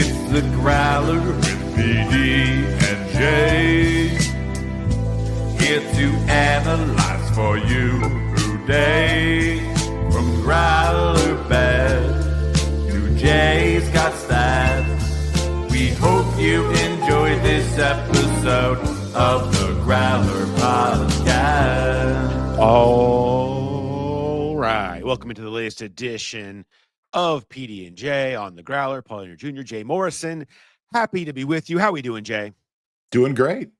It's the Growler with PD&Jay. Here to analyze for you today. From Growler bad to Jay's got stats. We hope you enjoyed this episode of the Growler Podcast. All right. Welcome into the latest edition of PD&Jay on the Growler. Paul Jr., Jay Morrison. Happy to be with you. How we doing, Jay? Doing great.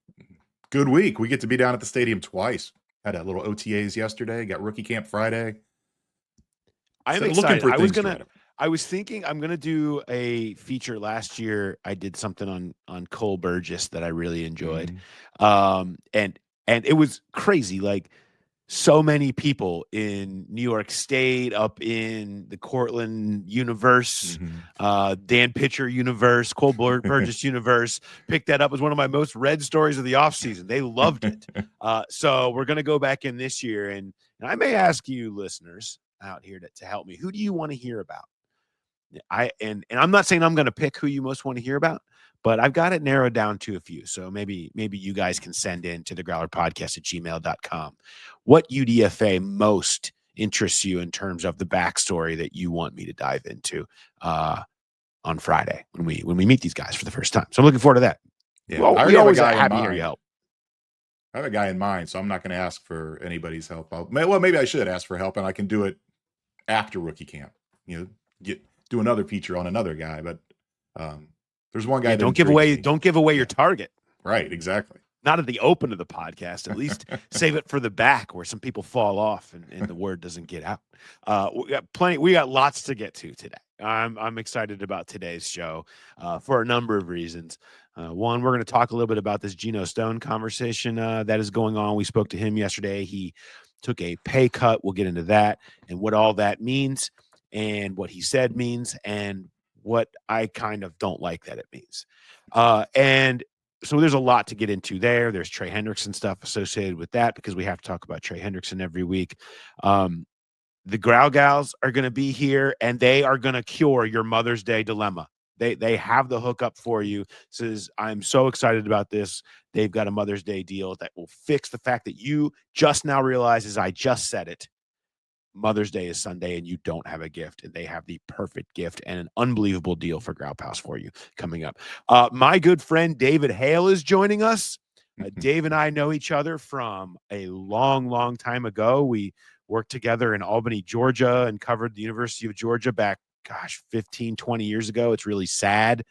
Good week. We get to be down at the stadium twice. Had a little OTAs yesterday. Got rookie camp Friday. I'm excited. I was thinking I'm going to do a feature. Last year, I did something on Cole Burgess that I really enjoyed. And it was crazy. Like, so many people in New York State, up in the Cortland universe, Dan Pitcher universe, Cole Burgess universe, picked that up as one of my most read stories of the offseason. They loved it. So we're going to go back in this year. And I may ask you listeners out here to help me. Who do you want to hear about? And I'm not saying I'm going to pick who you most want to hear about, but I've got it narrowed down to a few. So maybe you guys can send in to the growlerpodcast@gmail.com. What UDFA most interests you in terms of the backstory that you want me to dive into on Friday when we meet these guys for the first time. So I'm looking forward to that. Yeah, well, we always happy to hear your help. I have a guy in mind, so I'm not going to ask for anybody's help. Maybe I should ask for help, and I can do it after rookie camp. Do another feature on another guy, but there's one guy. Don't give away your target. Right, exactly. Not at the open of the podcast. At least save it for the back where some people fall off and the word doesn't get out. We got lots to get to today. I'm excited about today's show for a number of reasons. One, we're going to talk a little bit about this Geno Stone conversation that is going on. We spoke to him yesterday. He took a pay cut. We'll get into that and what all that means and what he said means and what I kind of don't like that it means. And so there's a lot to get into there. There's Trey Henderson stuff associated with that because we have to talk about Trey Henderson every week. The Growl Gals are going to be here, and they are going to cure your Mother's Day dilemma. They have the hookup for you. Says, I'm so excited about this. They've got a Mother's Day deal that will fix the fact that you just now realize, as I just said it, Mother's Day is Sunday and you don't have a gift, and they have the perfect gift and an unbelievable deal for Growl Pals for you coming up. My good friend David Hale is joining us. Dave and I know each other from a long time ago. We worked together in Albany, Georgia, and covered the University of Georgia back, 15, 20 years ago. It's really sad.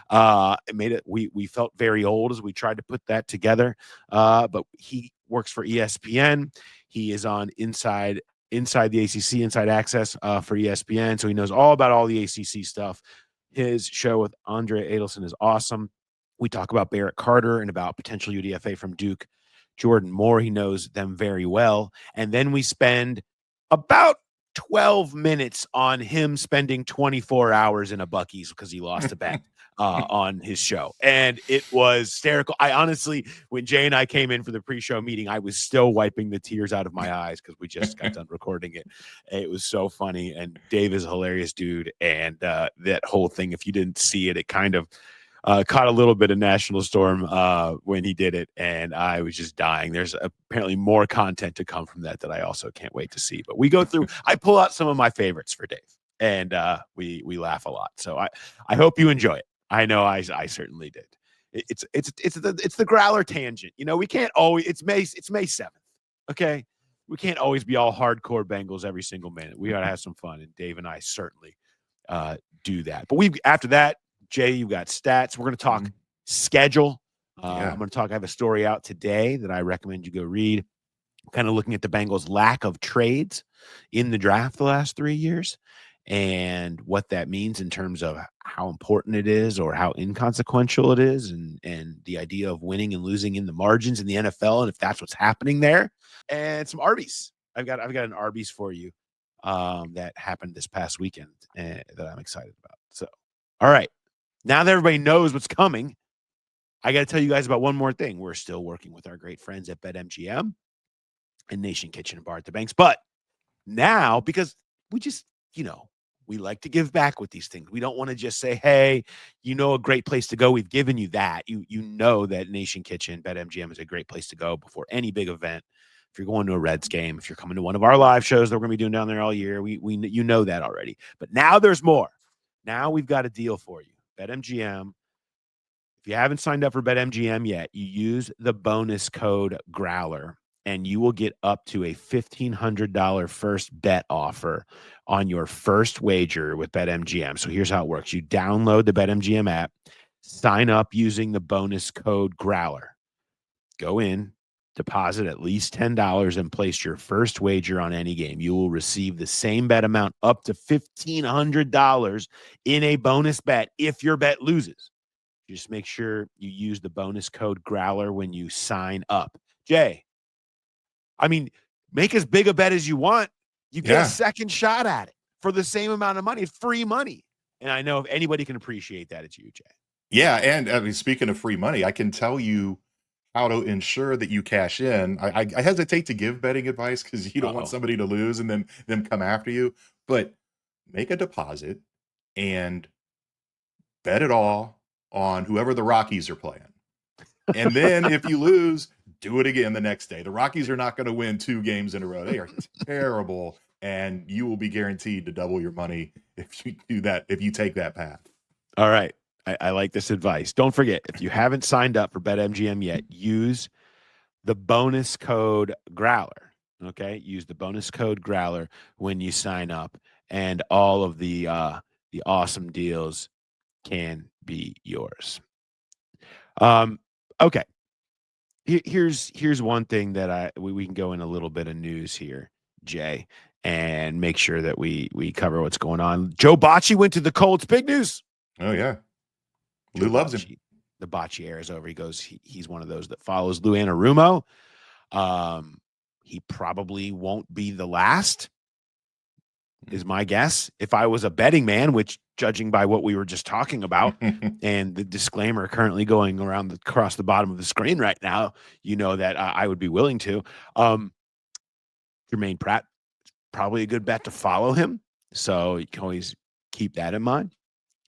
We felt very old as we tried to put that together. But he works for ESPN. He is on Inside the ACC, Inside Access for ESPN. So he knows all about all the ACC stuff. His show with Andre Adelson is awesome. We talk about Barrett Carter and about potential UDFA from Duke, Jordan Moore. He knows them very well. And then we spend about 12 minutes on him spending 24 hours in a Buc-ees because he lost a bet on his show. And it was hysterical. I honestly, when Jay and I came in for the pre-show meeting, I was still wiping the tears out of my eyes because we just got done recording it. It was so funny. And Dave is a hilarious dude. And that whole thing, if you didn't see it, it kind of caught a little bit of national storm when he did it, and I was just dying. There's apparently more content to come from that I also can't wait to see. But we go through, I pull out some of my favorites for Dave, and we laugh a lot. So I hope you enjoy it. I know I certainly did. It's the Growler tangent. We can't always. It's May 7th. Okay, we can't always be all hardcore Bengals every single minute. We gotta have some fun, and Dave and I certainly do that. But after that. Jay, you got stats. We're going to talk schedule. I'm going to talk. I have a story out today that I recommend you go read. Kind of looking at the Bengals' lack of trades in the draft the last 3 years and what that means in terms of how important it is or how inconsequential it is, and the idea of winning and losing in the margins in the NFL, and if that's what's happening there, and some ARBIES. I've got an ARBIES for you that happened this past weekend that I'm excited about. So, all right. Now that everybody knows what's coming, I got to tell you guys about one more thing. We're still working with our great friends at BetMGM and Nation Kitchen and Bar at the Banks. But now, because we just, We like to give back with these things. We don't want to just say, hey, a great place to go. We've given you that. You know that Nation Kitchen, BetMGM is a great place to go before any big event. If you're going to a Reds game, if you're coming to one of our live shows that we're going to be doing down there all year, you know that already. But now there's more. Now we've got a deal for you. BetMGM. If you haven't signed up for BetMGM yet, you use the bonus code Growler, and you will get up to a $1,500 first bet offer on your first wager with BetMGM. So here's how it works. You download the BetMGM app, sign up using the bonus code Growler. Go in, deposit at least $10 and place your first wager on any game. You will receive the same bet amount up to $1,500 in a bonus bet if your bet loses. Just make sure you use the bonus code Growler when you sign up. Jay, make as big a bet as you want. You get a second shot at it for the same amount of money. It's free money. And I know if anybody can appreciate that, it's you, Jay. Yeah, and speaking of free money, I can tell you how to ensure that you cash in. I hesitate to give betting advice because you don't want somebody to lose and then them come after you. But make a deposit and bet it all on whoever the Rockies are playing. And then if you lose, do it again the next day. The Rockies are not going to win 2 games in a row. They are terrible, and you will be guaranteed to double your money if you do that, if you take that path. All right. I like this advice. Don't forget, if you haven't signed up for BetMGM yet, use the bonus code Growler. Okay? Use the bonus code Growler when you sign up, and all of the awesome deals can be yours. Okay. Here's one thing that we can go in a little bit of news here, Jay, and make sure that we cover what's going on. Joe Bocce went to the Colts. Big news. Oh yeah, Lou loves him. The Bocce era is over. He goes. He's one of those that follows Lou Anarumo. He probably won't be the last, is my guess. If I was a betting man, which judging by what we were just talking about and the disclaimer currently going around across the bottom of the screen right now, that I would be willing to. Jermaine Pratt, probably a good bet to follow him. So you can always keep that in mind.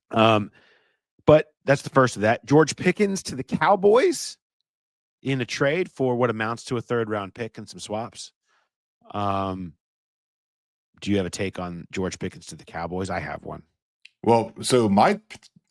But that's the first of that. George Pickens to the Cowboys in a trade for what amounts to a 3rd-round pick and some swaps. Do you have a take on George Pickens to the Cowboys? I have one. Well, so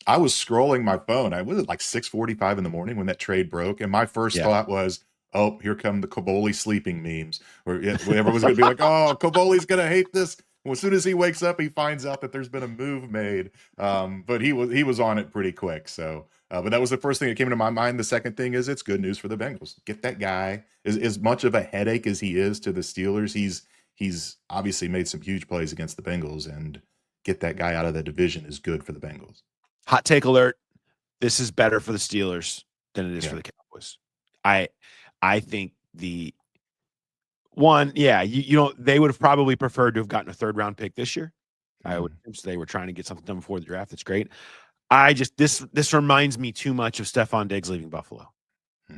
I was scrolling my phone. I was at like 6:45 in the morning when that trade broke, and my first thought was, "Oh, here come the Coboli sleeping memes," where everyone's going to be like, "Oh, Coboli's going to hate this." Well, as soon as he wakes up, he finds out that there's been a move made. But he was on it pretty quick. So, but that was the first thing that came into my mind. The second thing is it's good news for the Bengals. Get that guy. As much of a headache as he is to the Steelers, he's obviously made some huge plays against the Bengals, and get that guy out of the division is good for the Bengals. Hot take alert. This is better for the Steelers than it is for the Cowboys. I think they would have probably preferred to have gotten a 3rd-round pick this year. I would say they were trying to get something done before the draft. That's great. This reminds me too much of Stephon Diggs leaving Buffalo.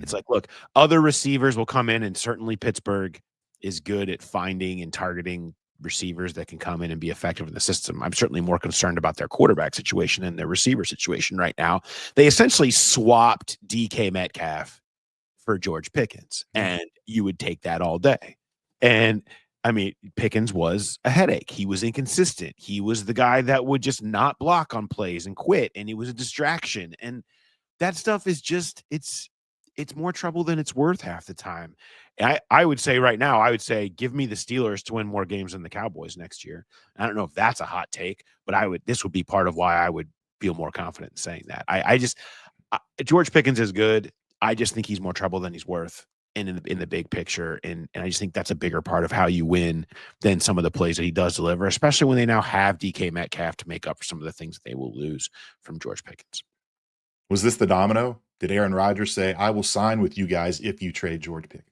It's like, look, other receivers will come in, and certainly Pittsburgh is good at finding and targeting receivers that can come in and be effective in the system. I'm certainly more concerned about their quarterback situation and their receiver situation right now. They essentially swapped DK Metcalf for George Pickens, and you would take that all day. And Pickens was a headache. He was inconsistent. He was the guy that would just not block on plays and quit, and he was a distraction. And that stuff is just, it's more trouble than it's worth half the time. I would say right now, give me the Steelers to win more games than the Cowboys next year. I don't know if that's a hot take, but this would be part of why I would feel more confident in saying that. George Pickens is good. I just think he's more trouble than he's worth in the big picture. And I just think that's a bigger part of how you win than some of the plays that he does deliver, especially when they now have DK Metcalf to make up for some of the things that they will lose from George Pickens. Was this the domino? Did Aaron Rodgers say, "I will sign with you guys if you trade George Pickens"?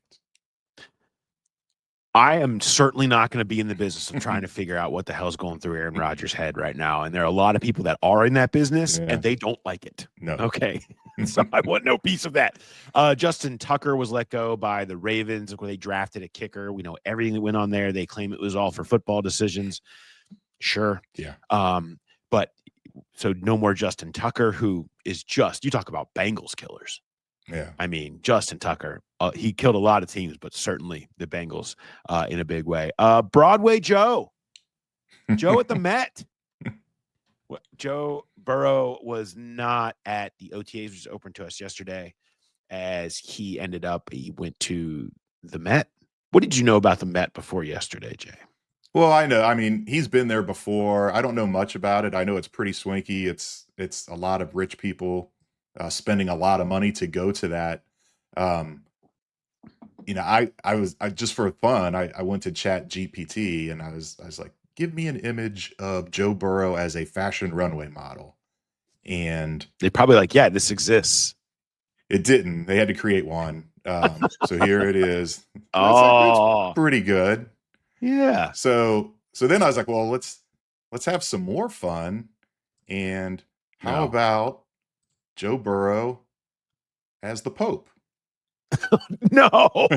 I am certainly not going to be in the business of trying to figure out what the hell's going through Aaron Rodgers' head right now. And there are a lot of people that are in that business, and they don't like it. No. Okay. So I want no piece of that. Justin Tucker was let go by the Ravens where they drafted a kicker. We know everything that went on there. They claim it was all for football decisions. Sure. Yeah. But so no more Justin Tucker, who is you talk about Bengals killers. Yeah. I mean, Justin Tucker, he killed a lot of teams, but certainly the Bengals in a big way. Broadway Joe at the Met. Joe Burrow was not at the OTAs, which was open to us yesterday, as he went to the Met. What did you know about the Met before yesterday, Jay? Well, I know. I mean, he's been there before. I don't know much about it. I know it's pretty swanky. It's a lot of rich people spending a lot of money to go to that. I just for fun, I went to Chat GPT and I was like, give me an image of Joe Burrow as a fashion runway model. And they probably like, yeah, this exists. It didn't. They had to create one. So here it is. It's pretty good. Yeah. So then I was like, well, let's have some more fun. And how about Joe Burrow as the Pope? No.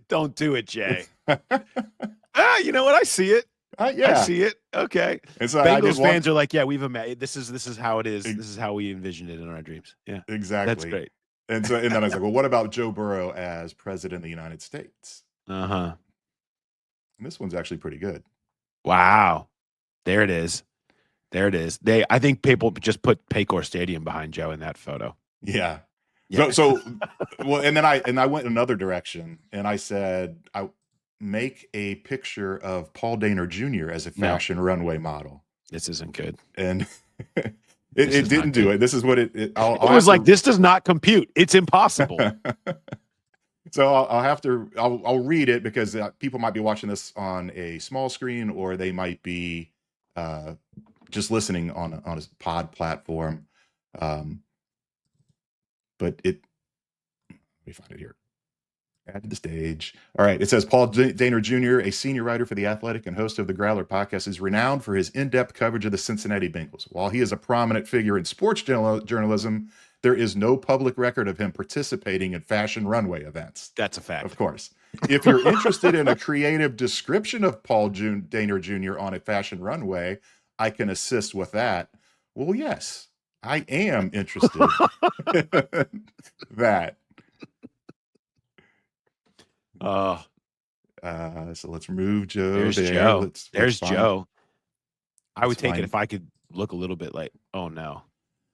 Don't do it, Jay. You know what? I see it. Yeah. I see it. Okay. And so Bengals fans are like, yeah, we've imagined this is how it is. This is how we envisioned it in our dreams. Yeah. Exactly. That's great. And then I was like, well, what about Joe Burrow as president of the United States? Uh-huh. And this one's actually pretty good. Wow. There it is. I think people just put Paycor Stadium behind Joe in that photo. Yeah. So well, and then I went another direction and I said, I make a picture of Paul Dehner Jr. as a fashion runway model. This isn't good. And it didn't do it. This is what it was like, this does not compute. It's impossible. So I'll read it because people might be watching this on a small screen or they might be just listening on a pod platform. But let me find it here. Add to the stage. All right. It says Paul Dehner Jr., a senior writer for The Athletic and host of the Growler podcast, is renowned for his in-depth coverage of the Cincinnati Bengals. While he is a prominent figure in sports journalism, there is no public record of him participating in fashion runway events. That's a fact. Of course. If you're interested in a creative description of Paul Dehner Jr. on a fashion runway, I can assist with that. Well, yes, I am interested in that. So let's remove Joe. There's there. Joe. There's Joe. I would take it if I could look a little bit like, oh no.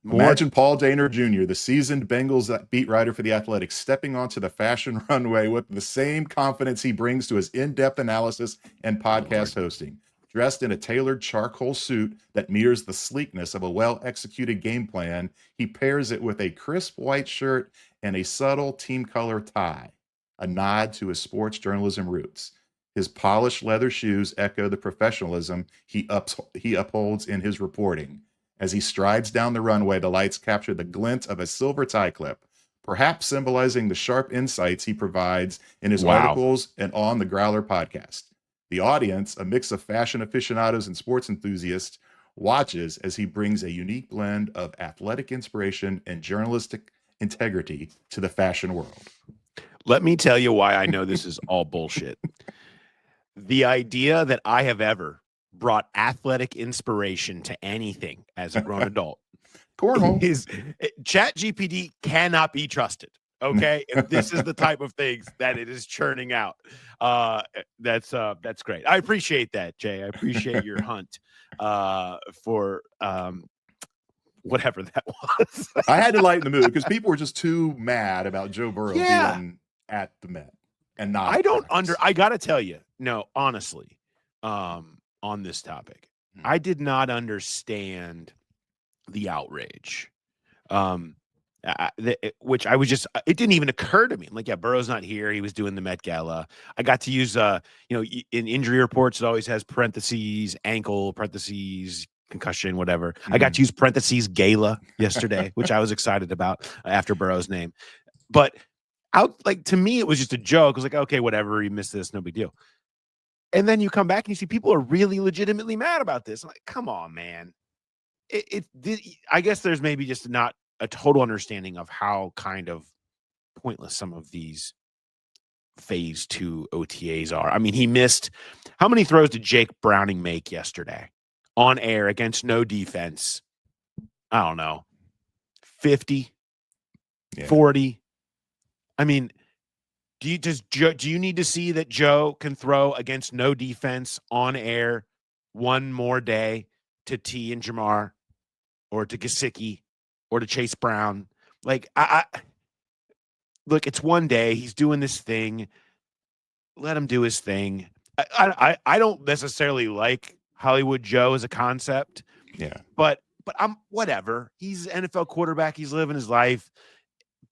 Imagine Paul Dehner Jr., the seasoned Bengals beat writer for The Athletic, stepping onto the fashion runway with the same confidence he brings to his in-depth analysis and podcast hosting. Dressed in a tailored charcoal suit that mirrors the sleekness of a well-executed game plan, he pairs it with a crisp white shirt and a subtle team color tie, a nod to his sports journalism roots. His polished leather shoes echo the professionalism he upholds in his reporting. As he strides down the runway, the lights capture the glint of a silver tie clip, perhaps symbolizing the sharp insights he provides in his articles and on the Growler podcast. The audience, a mix of fashion aficionados and sports enthusiasts, watches as he brings a unique blend of athletic inspiration and journalistic integrity to the fashion world. Let me tell you why I know this is all bullshit. The idea that I have ever brought athletic inspiration to anything as a grown adult is ChatGPT cannot be trusted. Okay. If this is the type of things that it is churning out. That's great. I appreciate that, Jay. I appreciate your hunt for whatever that was. I had to lighten the mood because people were just too mad about Joe Burrow being at the Met and not. I gotta tell you, no, honestly, on this topic, I did not understand the outrage. Which I was just, it didn't even occur to me. I'm like, yeah, Burrow's not here. He was doing the Met Gala. I got to use, in injury reports, it always has parentheses, ankle, parentheses, concussion, whatever. I got to use parentheses gala yesterday, which I was excited about after Burrow's name. But to me, it was just a joke. I was like, okay, whatever. You missed this. No big deal. And then you come back and you see people are really legitimately mad about this. I'm like, come on, man. I guess there's maybe just not a total understanding of how kind of pointless some of these phase 2 OTAs are. I mean, he missed – how many throws did Jake Browning make yesterday on air against no defense? I don't know, 50, 40. I mean, do you need to see that Joe can throw against no defense on air one more day to T and Jamar or to Gesicki or to Chase Brown? Like, I look, it's one day. He's doing this thing. Let him do his thing. I don't necessarily like Hollywood Joe as a concept. Yeah. But I'm whatever. He's an NFL quarterback. He's living his life.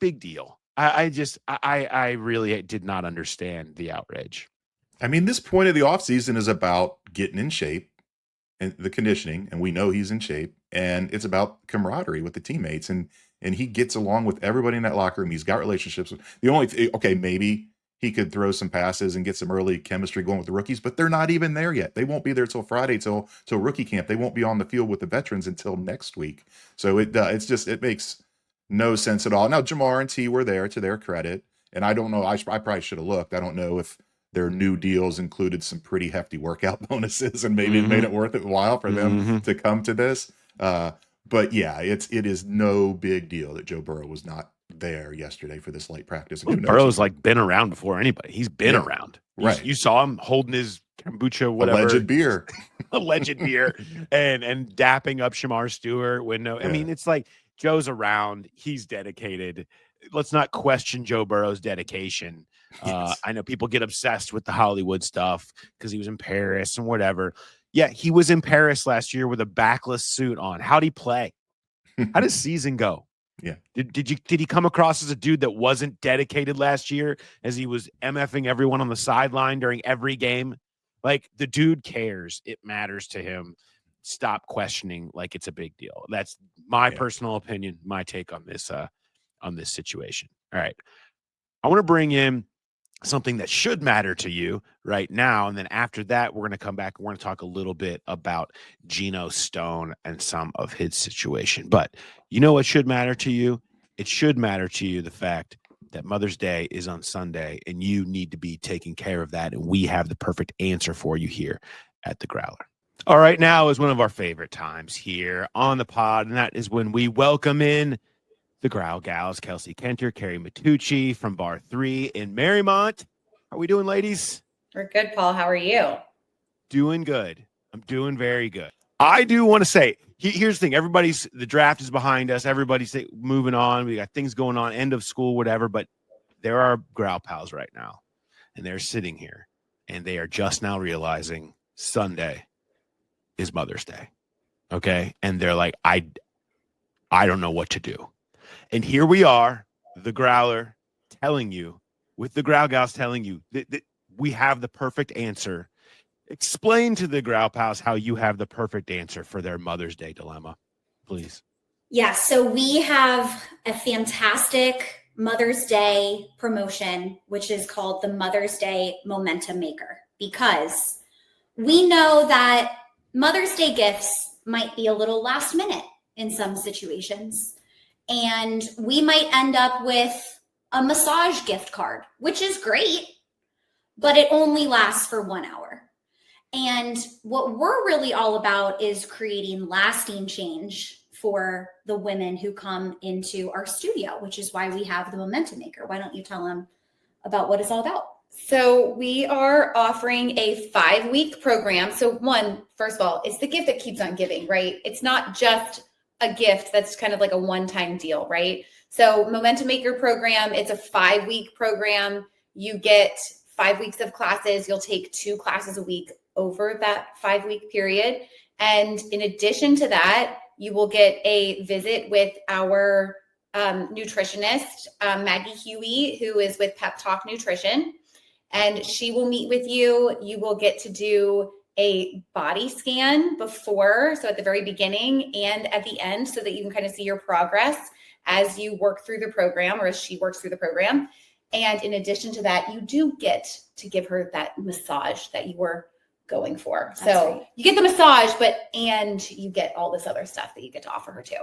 Big deal. I really did not understand the outrage. I mean, this point of the offseason is about getting in shape and the conditioning, and we know he's in shape, and it's about camaraderie with the teammates, and he gets along with everybody in that locker room. He's got relationships with the only okay, maybe he could throw some passes and get some early chemistry going with the rookies, but they're not even there yet. They won't be there till Friday, till rookie camp. They won't be on the field with the veterans until next week. So it makes no sense at all. Now, Jamar and T were there, to their credit, and I don't know. I probably should have looked. I don't know if their new deals included some pretty hefty workout bonuses, and maybe it made it worth it a while for them to come to this. But yeah, it is no big deal that Joe Burrow was not there yesterday for this light practice. Well, Burrow's like been around before anybody. He's been around. Right. You saw him holding his kombucha, whatever. Alleged beer. Alleged beer. And dapping up Shamar Stewart when I mean, it's like Joe's around. He's dedicated. Let's not question Joe Burrow's dedication. Yes. I know people get obsessed with the Hollywood stuff because he was in Paris and whatever. Yeah, he was in Paris last year with a backless suit on. How'd he play? How does season go? Yeah. Did he come across as a dude that wasn't dedicated last year as he was MFing everyone on the sideline during every game? Like, the dude cares. It matters to him. Stop questioning like it's a big deal. That's my personal opinion, my take on this situation. All right. I want to bring in something that should matter to you right now. And then after that, we're going to come back and we're going to talk a little bit about Geno Stone and some of his situation. But you know what should matter to you? It should matter to you the fact that Mother's Day is on Sunday and you need to be taking care of that. And we have the perfect answer for you here at the Growler. All right, now is one of our favorite times here on the pod, and that is when we welcome in the Growl Gals, Kelsey Kenter, Carrie Matucci from Bar 3 in Marymount. How are we doing, ladies? We're good, Paul. How are you? Doing good. I'm doing very good. I do want to say, here's the thing. The draft is behind us. Everybody's moving on. We got things going on, end of school, whatever, but there are Growl pals right now, and they're sitting here, and they are just now realizing Sunday is Mother's Day. Okay? And they're like, I don't know what to do. And here we are, the Growler telling you, with the Growl Gals telling you that we have the perfect answer. Explain to the Growl Pals how you have the perfect answer for their Mother's Day dilemma, please. Yeah, so we have a fantastic Mother's Day promotion, which is called the Mother's Day Momentum Maker, because we know that Mother's Day gifts might be a little last minute in some situations. And we might end up with a massage gift card, which is great, but it only lasts for 1 hour. And what we're really all about is creating lasting change for the women who come into our studio, which is why we have the Momentum Maker. Why don't you tell them about what it's all about? So we are offering a 5-week program. So first of all, it's the gift that keeps on giving, right? It's not just a gift that's kind of like a one-time deal, right? So Momentum Maker program, it's a 5-week program. You get 5 weeks of classes. You'll take 2 classes a week over that 5-week period. And in addition to that, you will get a visit with our nutritionist, Maggie Huey, who is with Pep Talk Nutrition. And she will meet with you. You will get to do a body scan before, so at the very beginning and at the end, so that you can kind of see your progress as you work through the program, or as she works through the program. And in addition to that, you do get to give her that massage that you were going for. That's so right. You get the massage, and you get all this other stuff that you get to offer her too.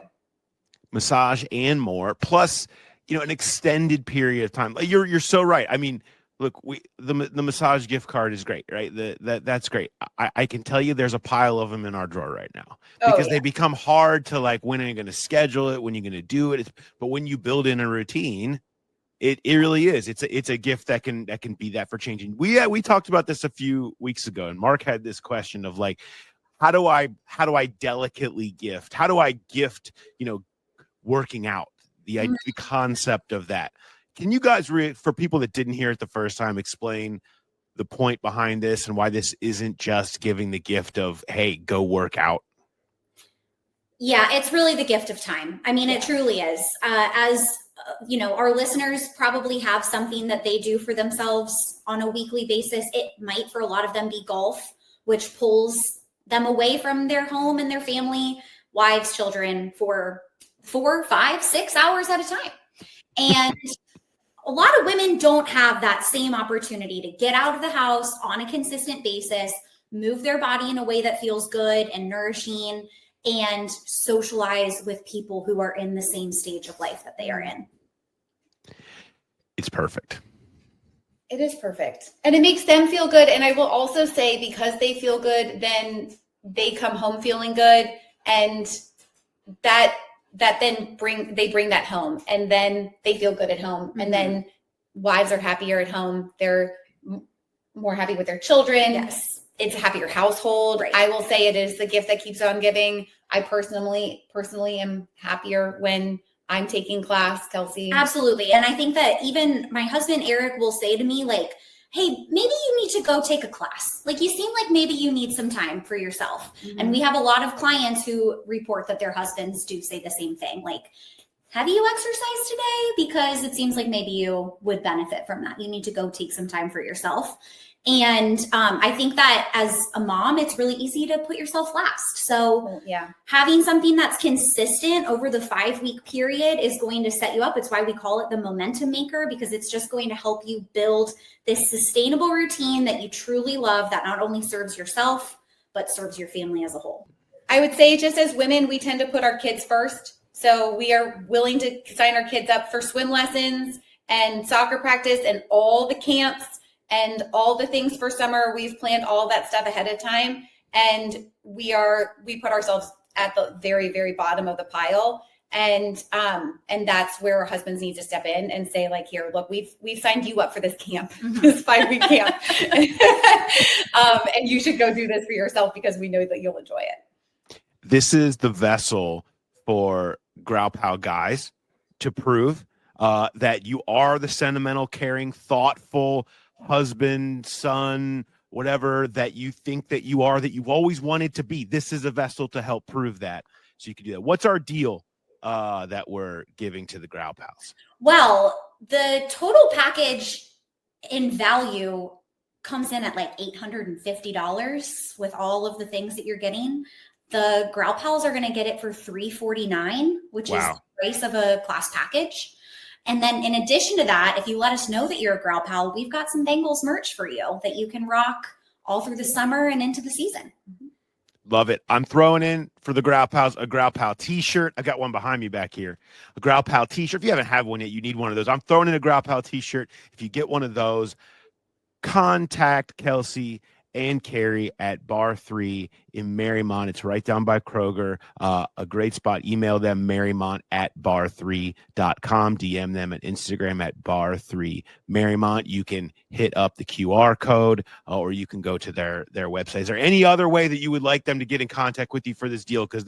Massage and more, plus, an extended period of time. You're so right. I mean, look, the massage gift card is great, right? That's great. I can tell you there's a pile of them in our drawer right now because they become hard to like, when are you going to schedule it? When are you going to do it? But when you build in a routine, it really is. It's a gift that can be that for changing. We talked about this a few weeks ago, and Mark had this question of like, how do I delicately gift? How do I gift, working out, the concept of that? Can you guys, for people that didn't hear it the first time, explain the point behind this and why this isn't just giving the gift of, hey, go work out? Yeah, it's really the gift of time. I mean, it truly is. Our listeners probably have something that they do for themselves on a weekly basis. It might, for a lot of them, be golf, which pulls them away from their home and their family, wives, children for 4, 5, 6 hours at a time. And a lot of women don't have that same opportunity to get out of the house on a consistent basis, move their body in a way that feels good and nourishing, and socialize with people who are in the same stage of life that they are in. It's perfect. It is perfect. And it makes them feel good. And I will also say, because they feel good, then they come home feeling good. And that then bring that home, and then they feel good at home. And then wives are happier at home. They're more happy with their children. Yes. It's a happier household. Right. I will say it is the gift that keeps on giving. I personally am happier when I'm taking class, Kelsey. Absolutely. And I think that even my husband, Eric, will say to me, like, hey, maybe you need to go take a class. Like, you seem like maybe you need some time for yourself. And we have a lot of clients who report that their husbands do say the same thing. Like, have you exercised today? Because it seems like maybe you would benefit from that. You need to go take some time for yourself. And I think that as a mom, it's really easy to put yourself last. So having something that's consistent over the 5-week period is going to set you up. It's why we call it the momentum maker, because it's just going to help you build this sustainable routine that you truly love, that not only serves yourself, but serves your family as a whole. I would say, just as women, we tend to put our kids first. So we are willing to sign our kids up for swim lessons and soccer practice and all the camps and all the things for summer. We've planned all that stuff ahead of time. And we put ourselves at the very, very bottom of the pile. And that's where our husbands need to step in and say, like, here, look, we've signed you up for this camp, this 5-week camp. And you should go do this for yourself, because we know that you'll enjoy it. This is the vessel for Growl Pal guys to prove that you are the sentimental, caring, thoughtful husband, son, whatever that you think that you are, that you've always wanted to be. This is a vessel to help prove that, so you can do that. What's our deal that we're giving to the Growl Pals? Well, the total package in value comes in at like $850 with all of the things that you're getting. The Growl Pals are going to get it for $349, which is the price of a class package. And then in addition to that, if you let us know that you're a Growl Pal, we've got some Bengals merch for you that you can rock all through the summer and into the season. Love it. I'm throwing in for the Growl Pals a Growl Pal t-shirt. I got one behind me back here. A Growl Pal t-shirt. If you haven't had one yet, you need one of those. I'm throwing in a Growl Pal t-shirt. If you get one of those, contact Kelsey and Carrie at Bar 3 in Marymount. It's right down by Kroger. A great spot. Email them, Marymount at bar3.com. DM them at Instagram at Bar3 Marymount. You can hit up the QR code, or you can go to their website. Is there any other way that you would like them to get in contact with you for this deal? Because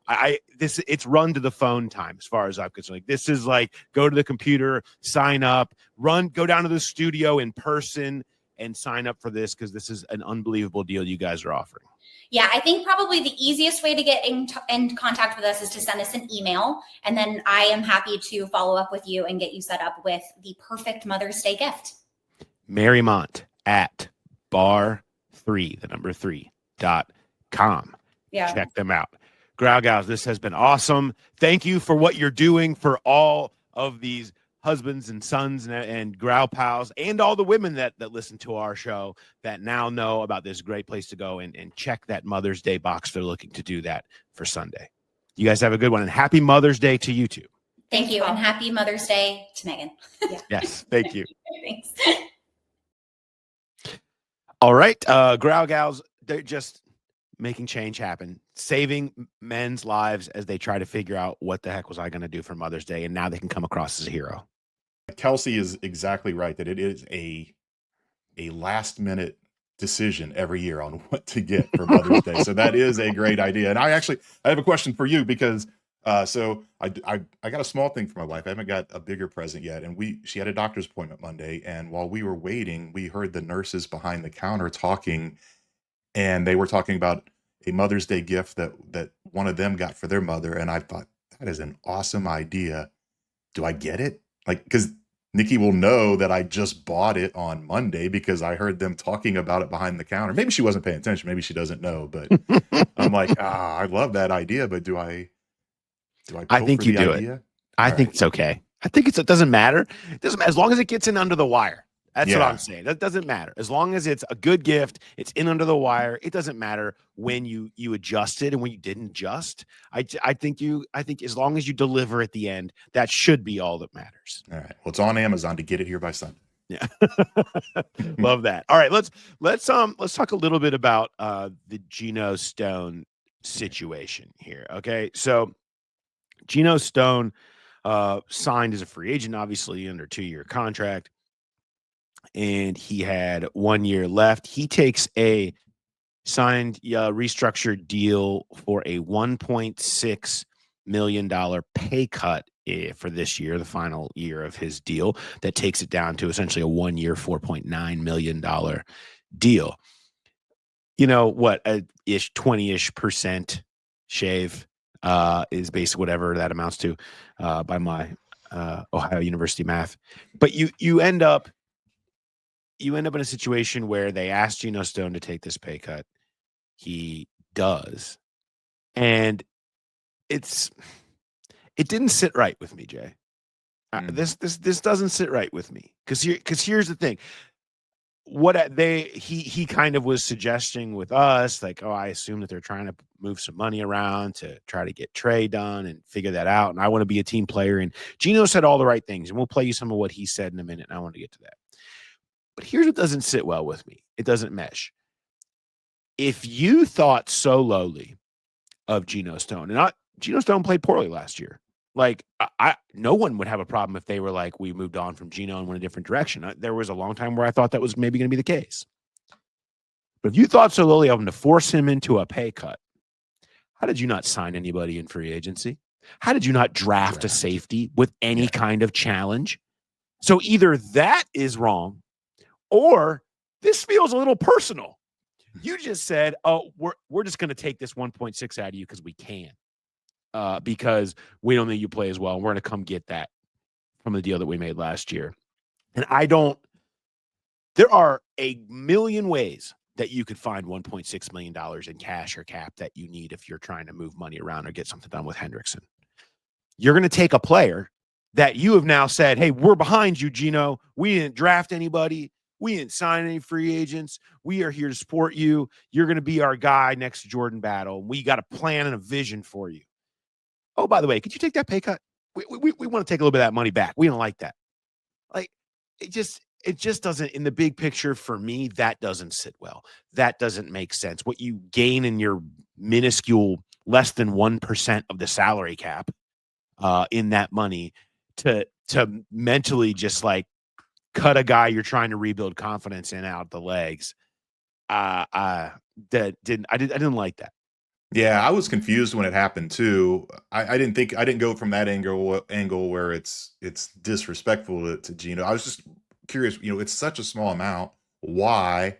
it's run to the phone time as far as I'm concerned. Like, this is like, go to the computer, sign up, go down to the studio in person and sign up for this, because this is an unbelievable deal you guys are offering. Yeah, I think probably the easiest way to get in contact with us is to send us an email, and then I am happy to follow up with you and get you set up with the perfect Mother's Day gift. Marymount at bar3.com. Yeah. Check them out. Growl Gals, this has been awesome. Thank you for what you're doing for all of these husbands and sons and Growl Pals, and all the women that listen to our show that now know about this great place to go and check that Mother's Day box. They're looking to do that for Sunday. You guys have a good one, and happy Mother's Day to you too. Thank you, and happy Mother's Day to Megan. Yes, thank you. Thanks. All right. Growl Gals, they're just making change happen, saving men's lives as they try to figure out what the heck was I going to do for Mother's Day. And now they can come across as a hero. Kelsey is exactly right that it is a last minute decision every year on what to get for Mother's Day. So that is a great idea. And I have a question for you because so I got a small thing for my wife. I haven't got a bigger present yet. And she had a doctor's appointment Monday. And while we were waiting, we heard the nurses behind the counter talking, and they were talking about a Mother's Day gift that one of them got for their mother. And I thought, that is an awesome idea. Do I get it? Like, because Nikki will know that I just bought it on Monday because I heard them talking about it behind the counter. Maybe she wasn't paying attention. Maybe she doesn't know, but I'm like, I love that idea, but do I I think you do idea? it. I think it's okay. I think it doesn't matter. It doesn't matter as long as it gets in under the wire. That's what I'm saying. That doesn't matter. As long as it's a good gift, it's in under the wire. It doesn't matter when you adjusted and when you didn't adjust. I think as long as you deliver at the end, that should be all that matters. All right. Well, it's on Amazon to get it here by Sunday. Yeah. Love that. All right, let's talk a little bit about the Geno Stone situation here. Okay. So Geno Stone signed as a free agent, obviously under 2-year contract. And he had 1 year left. He takes a signed restructured deal for a $1.6 million pay cut for this year, the final year of his deal. That takes it down to essentially a 1 year, $4.9 million deal. You know what? A 20% shave is basically whatever that amounts to by my Ohio University math. But you end up in a situation where they asked Geno Stone to take this pay cut. He does. And it didn't sit right with me, Jay. This doesn't sit right with me. Because here's the thing. He kind of was suggesting with us, like, I assume that they're trying to move some money around to try to get Trey done and figure that out. And I want to be a team player. And Geno said all the right things. And we'll play you some of what he said in a minute. And I want to get to that. But here's what doesn't sit well with me. It doesn't mesh. If you thought so lowly of Geno Stone, and Geno Stone played poorly last year. Like, no one would have a problem if they were like, we moved on from Geno and went a different direction. There was a long time where I thought that was maybe going to be the case. But if you thought so lowly of him to force him into a pay cut, how did you not sign anybody in free agency? How did you not draft a safety with any kind of challenge? So either that is wrong, or this feels a little personal. You just said, we're just going to take this 1.6 out of you because we can. Because we don't think you play as well. And we're going to come get that from the deal that we made last year. And there are a million ways that you could find $1.6 million in cash or cap that you need if you're trying to move money around or get something done with Hendrickson. You're going to take a player that you have now said, hey, we're behind you, Geno. We didn't draft anybody. We didn't sign any free agents. We are here to support you. You're going to be our guy next to Jordan Battle. We got a plan and a vision for you. Oh, by the way, could you take that pay cut? We want to take a little bit of that money back. We don't like that. Like, it just doesn't, in the big picture for me, that doesn't sit well. That doesn't make sense. What you gain in your minuscule, less than 1% of the salary cap in that money to mentally just like cut a guy you're trying to rebuild confidence in out the legs. I didn't like that. Yeah, I was confused when it happened too. I didn't go from that angle where it's disrespectful to Geno. I was just curious, it's such a small amount. Why?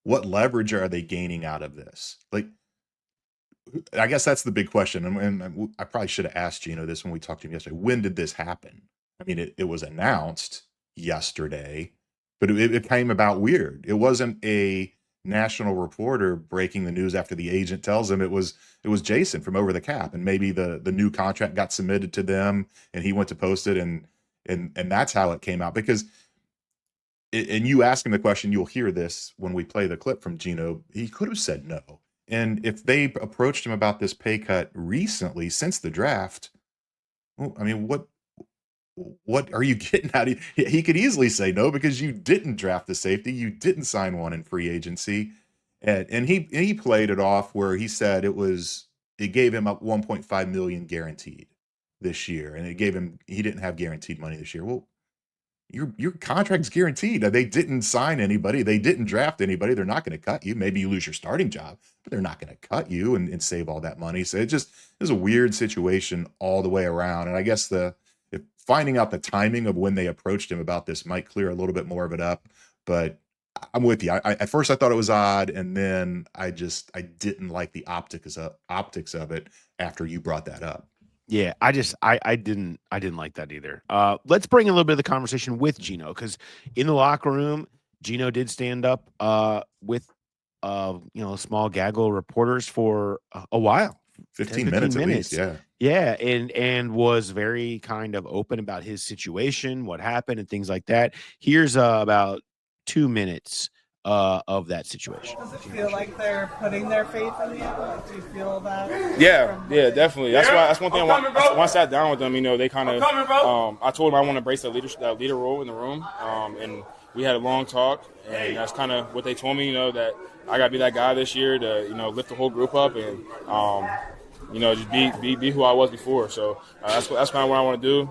What leverage are they gaining out of this? Like, I guess that's the big question. And I probably should have asked Geno this when we talked to him yesterday. When did this happen? I mean, it was announced yesterday, but it came about weird. It wasn't a national reporter breaking the news after the agent tells him. It was Jason from Over the Cap, and maybe the new contract got submitted to them and he went to post it, and that's how it came out. Because and you ask him the question, you'll hear this when we play the clip from Geno, he could have said no. And if they approached him about this pay cut recently since the draft, well, I mean, what are you getting out of he could easily say no because you didn't draft the safety, you didn't sign one in free agency. And he played it off where he said it gave him up 1.5 million guaranteed this year. And he didn't have guaranteed money this year. Well, your contract's guaranteed. They didn't sign anybody. They didn't draft anybody. They're not going to cut you. Maybe you lose your starting job, but they're not going to cut you and save all that money. So it was a weird situation all the way around. And I guess finding out the timing of when they approached him about this might clear a little bit more of it up. But I'm with you. At first I thought it was odd, and then I didn't like the optics of it after you brought that up. Yeah, I didn't like that either. Let's bring a little bit of the conversation with Geno, because in the locker room, Geno did stand up with a small gaggle of reporters for a while. 15 minutes at least, yeah. Yeah, and was very kind of open about his situation, what happened, and things like that. Here's about 2 minutes of that situation. Does it feel like they're putting their faith in you? Do you feel that? Yeah, definitely. That's one thing. When I sat down with them, they kind of. I told them I want to embrace that leader role in the room, and we had a long talk, and that's kind of what they told me. That I got to be that guy this year to lift the whole group up and just be who I was before. So that's kind of what I want to do.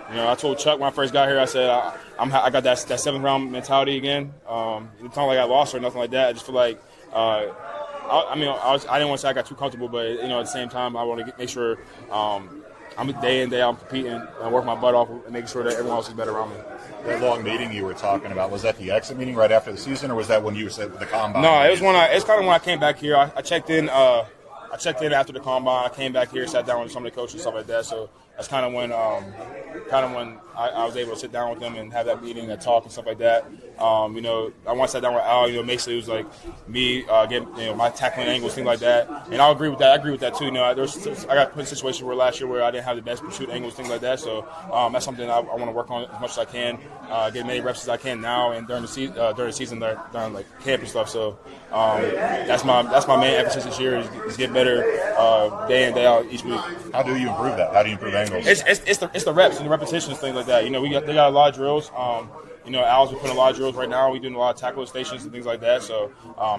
I told Chuck when I first got here, I said I got that 7th round mentality again. It's not like I lost or nothing like that. I just feel like I didn't want to say I got too comfortable, but at the same time I want to make sure I'm day in day out competing and work my butt off and making sure that everyone else is better around me. That long meeting you were talking about, was that the exit meeting right after the season, or was that when you said with the combine? No, it's kind of when I came back here. I checked in. I checked in after the combine. I came back here, sat down with some of the coaches and stuff like that. So that's kind of when I was able to sit down with them and have that meeting, that talk and stuff like that. I once sat down with Al. Basically it was like me getting my tackling angles, things like that. And I agree with that. I agree with that too. I got put in a situation where last year where I didn't have the best pursuit angles, things like that. So that's something I want to work on as much as I can, get as many reps as I can now and during the season, during like camp and stuff. So that's my main emphasis this year is get better day in day out each week. How do you improve that? How do you improve angles? It's the reps and the repetitions, things like that. They got a lot of drills. Al's been putting a lot of drills right now. We're doing a lot of tackle stations and things like that. So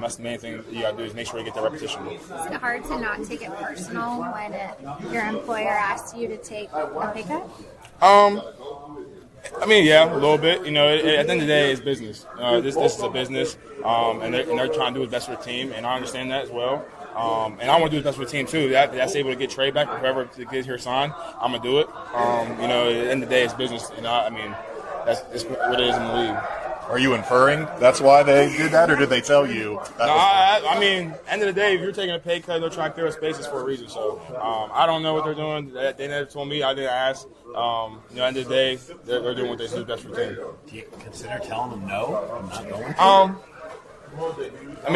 that's the main thing you got to do is make sure you get that repetition. Is it hard to not take it personal when your employer asks you to take a pay cut? Yeah, a little bit. At the end of the day, it's business. This is a business, and they're trying to do what's best for the team, and I understand that as well. And I want to do what's best for the team too. That's able to get Trey back, or whoever to get here signed, I'm gonna do it. At the end of the day, it's business. That's what it is in the league. Are you inferring that's why they did that, or did they tell you? End of the day, if you're taking a pay cut, they're trying to clear spaces for a reason. So I don't know what they're doing. They never told me. I didn't ask. End of the day, they're doing what they do best for the team. Do you consider telling them no and not going to?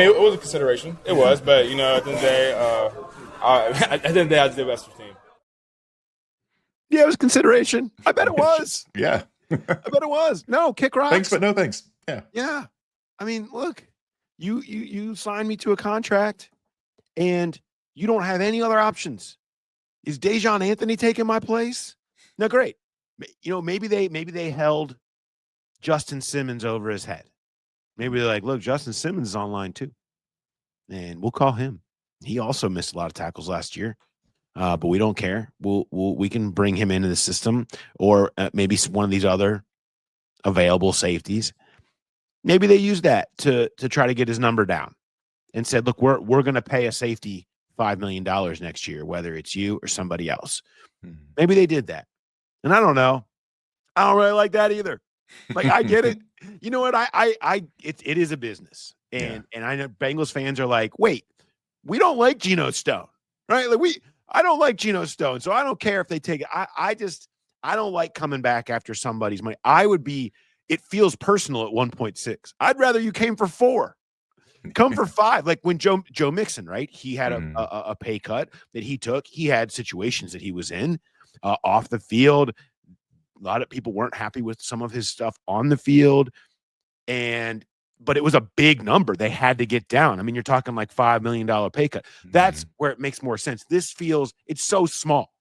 It was a consideration. It was, but at the end of the day, I did the best for the team. Yeah, it was consideration. I bet it was. Yeah. I bet it was. No, kick rocks. Thanks, but no thanks. Yeah. Yeah. Look, you signed me to a contract and you don't have any other options. Is Dejon Anthony taking my place? No, great. Maybe they held Justin Simmons over his head. Maybe they're like, look, Justin Simmons is online too. And we'll call him. He also missed a lot of tackles last year. But we don't care. We can bring him into the system, or maybe one of these other available safeties. Maybe they use that to try to get his number down, and said, "Look, we're going to pay a safety $5 million next year, whether it's you or somebody else." Mm-hmm. Maybe they did that, and I don't know. I don't really like that either. Like, I get it. You know what? It is a business, and I know Bengals fans are like, "Wait, we don't like Geno Stone, right? Like I don't like Geno Stone, so I don't care if they take it. I don't like coming back after somebody's money. It feels personal at 1.6. I'd rather you came for 4. Come for 5. Like when Joe Mixon, right? He had a pay cut that he took. He had situations that he was in off the field. A lot of people weren't happy with some of his stuff on the field. But it was a big number they had to get down. You're talking like $5 million pay cut. That's where it makes more sense. It's so small.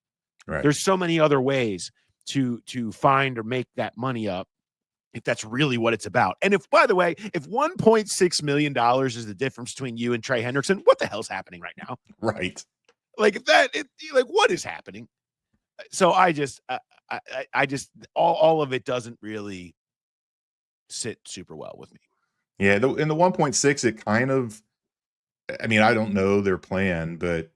Right. There's so many other ways to find or make that money up, if that's really what it's about. And if, by the way, if $1.6 million is the difference between you and Trey Henderson, what the hell's happening right now? Right. Like what is happening? So I just all of it doesn't really sit super well with me. Yeah. In the 1.6, it kind of, I mean, I don't know their plan, but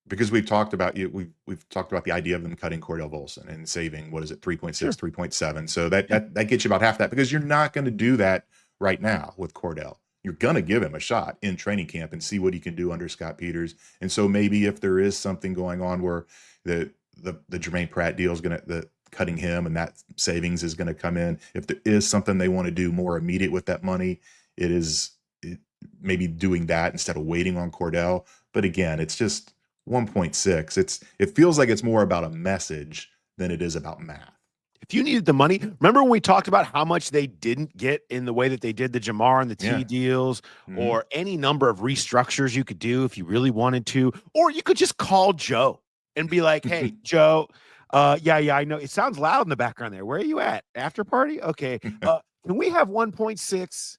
because we've talked about we've talked about the idea of them cutting Cordell Volson and saving, what is it, 3.6, Sure. 3.7. So that gets you about half that, because you're not going to do that right now with Cordell. You're going to give him a shot in training camp and see what he can do under Scott Peters. And so maybe if there is something going on where the Jermaine Pratt deal is going to, cutting him and that savings is going to come in, if there is something they want to do more immediate with that money, maybe doing that instead of waiting on Cordell. But again, it's just 1.6. It feels like it's more about a message than it is about math. If you needed the money, remember when we talked about how much they didn't get in the way that they did the Jamar and the T deals, or any number of restructures you could do if you really wanted to, or you could just call Joe and be like, hey, Joe, yeah, I know it sounds loud in the background there. Where are you at? After party? Okay. Can we have 1.6?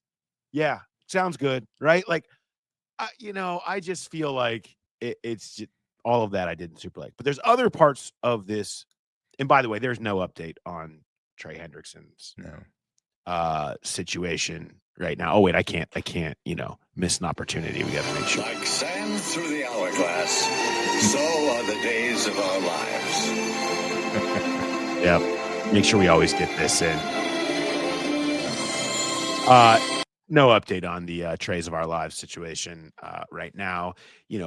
Yeah, sounds good. Right. Like, I just feel like it's just, all of that I didn't super like, but there's other parts of this. And by the way, there's no update on Trey Hendrickson's situation right now. Oh wait, I can't, miss an opportunity. We got to make sure. Like sand through the hourglass, so are the days of our lives. Yep. Make sure we always get this in. No update on the Trays of Our Lives situation right now.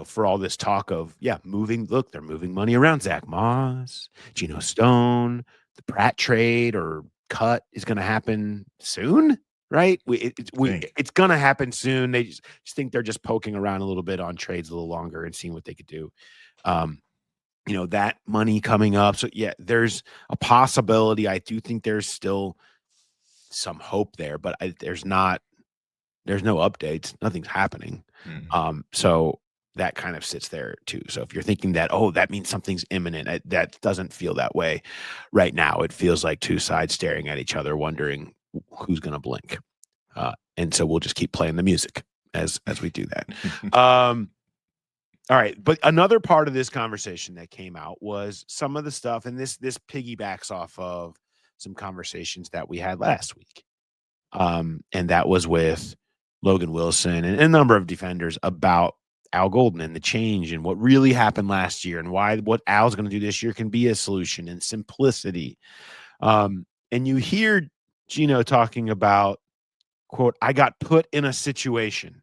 For all this talk of, moving. Look, they're moving money around. Zach Moss, Geno Stone, the Pratt trade or cut is going to happen soon, right? It's going to happen soon. They just think they're just poking around a little bit on trades a little longer and seeing what they could do. That money coming up. So there's a possibility. I do think there's still some hope there, but there's no updates. Nothing's happening. So that kind of sits there too. So if you're thinking that, that means something's imminent, that doesn't feel that way right now. It feels like two sides staring at each other, wondering who's going to blink. And so we'll just keep playing the music as we do that. All right. But another part of this conversation that came out was some of the stuff, and this piggybacks off of some conversations that we had last week. And that was with Logan Wilson and a number of defenders about Al Golden and the change and what really happened last year and why what Al's going to do this year can be a solution and simplicity. And you hear Geno talking about, quote, I got put in a situation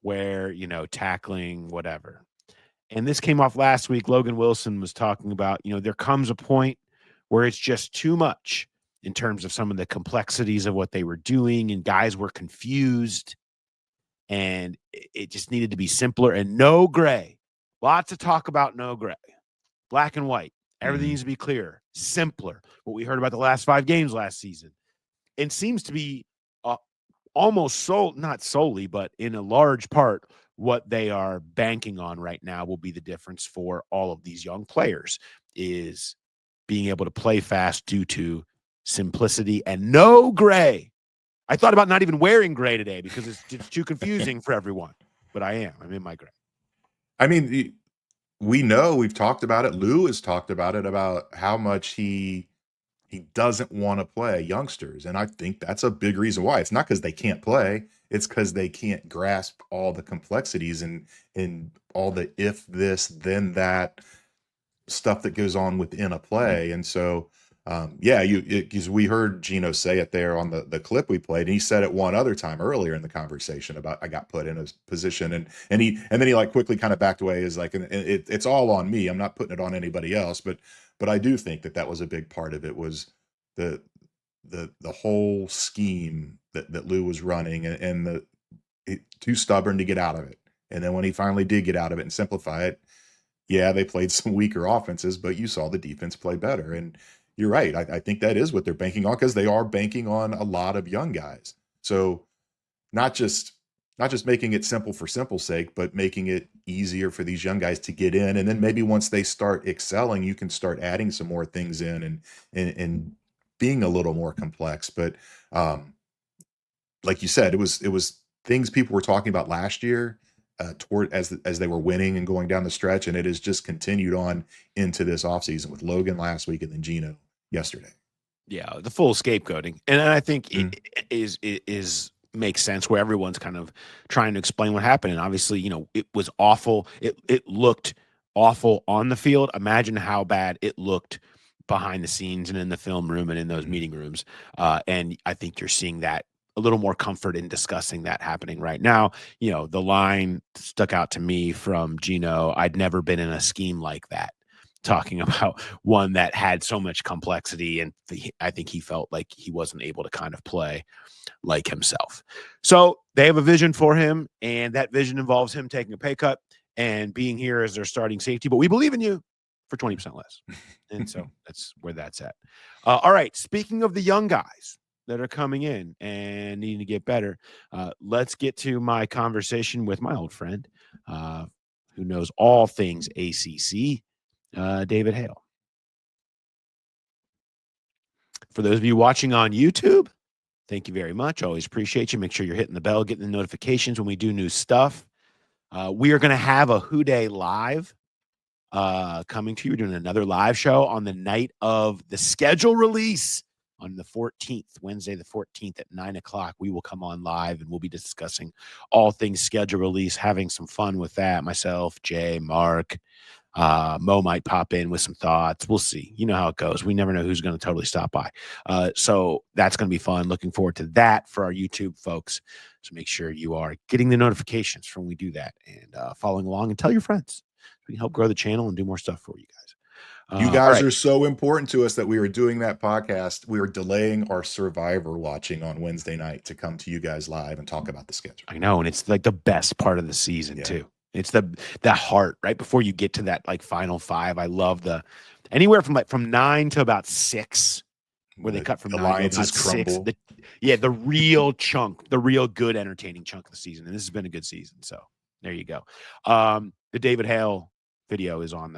where, tackling whatever. And this came off last week. Logan Wilson was talking about, there comes a point where it's just too much in terms of some of the complexities of what they were doing, and guys were confused, and it just needed to be simpler and no gray. Lots of talk about no gray, black and white. Everything needs to be clear, simpler. What we heard about the last 5 games last season, and seems to be almost not solely, but in a large part, what they are banking on right now will be the difference for all of these young players is being able to play fast due to simplicity and no gray. I thought about not even wearing gray today because it's too confusing for everyone, but I'm in my gray. I mean, we know, we've talked about it. Lou has talked about it, about how much he doesn't want to play youngsters. And I think that's a big reason why. It's not because they can't play. It's because they can't grasp all the complexities and all the if this, then that stuff that goes on within a play. And so, because we heard Geno say it there on the clip we played, and he said it one other time earlier in the conversation about I got put in a position, and then he like quickly kind of backed away. Is like, it's all on me. I'm not putting it on anybody else. But I do think that was a big part of it, was the whole scheme that Lou was running, and too stubborn to get out of it. And then when he finally did get out of it and simplify it, they played some weaker offenses, but you saw the defense play better. And you're right. I think that is what they're banking on, because they are banking on a lot of young guys. So not just not just making it simple for simple's sake, but making it easier for these young guys to get in. And then maybe once they start excelling, you can start adding some more things in and being a little more complex. But like you said, it was things people were talking about last year toward as they were winning and going down the stretch, and it has just continued on into this offseason with Logan last week and then Geno yesterday. Yeah, the full scapegoating, and I think it is makes sense where everyone's kind of trying to explain what happened. And obviously, it was awful. It looked awful on the field. Imagine how bad it looked behind the scenes and in the film room and in those meeting rooms. And I think you're seeing that a little more comfort in discussing that happening right now. The line stuck out to me from Geno. I'd never been in a scheme like that, talking about one that had so much complexity. And I think he felt like he wasn't able to kind of play like himself. So they have a vision for him, and that vision involves him taking a pay cut and being here as their starting safety. But we believe in you for 20% less. And so that's where that's at. All right. Speaking of the young guys that are coming in and needing to get better, let's get to my conversation with my old friend who knows all things ACC, David Hale. For those of you watching on YouTube, thank you very much. Always appreciate you. Make sure you're hitting the bell, getting the notifications when we do new stuff. We are going to have a Who Dey live coming to you. We're doing another live show on the night of the schedule release on the 14th, Wednesday the 14th at 9:00. We will come on live and we'll be discussing all things schedule release, having some fun with that. Myself, Jay, Mark, Mo might pop in with some thoughts. We'll see. You know how it goes. We never know who's going to totally stop by. So that's going to be fun. Looking forward to that for our YouTube folks. So make sure you are getting the notifications from when we do that and following along, and tell your friends. We can help grow the channel and do more stuff for you guys. You guys are so important to us that we were doing that podcast. We were delaying our Survivor watching on Wednesday night to come to you guys live and talk about the schedule. I know. And it's like the best part of the season too. It's the heart right before you get to that like final five. I love the anywhere from 9 to about 6, where they cut from alliances crumble. 6. The real chunk, the real good entertaining chunk of the season. And this has been a good season. So there you go. The David Hale video is on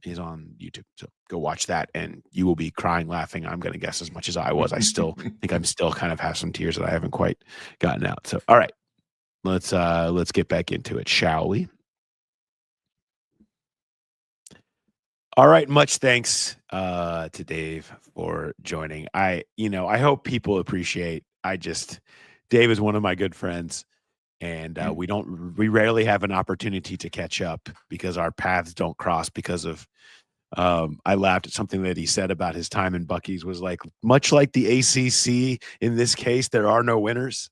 YouTube. So go watch that and you will be crying, laughing. I'm going to guess as much as I was. I still think I'm still kind of have some tears that I haven't quite gotten out. So, all right. Let's get back into it, shall we? All right, much thanks to Dave for joining. I hope people appreciate. Dave is one of my good friends, and we rarely have an opportunity to catch up because our paths don't cross because of. I laughed at something that he said about his time in Buc-ees was like, much like the ACC in this case, there are no winners.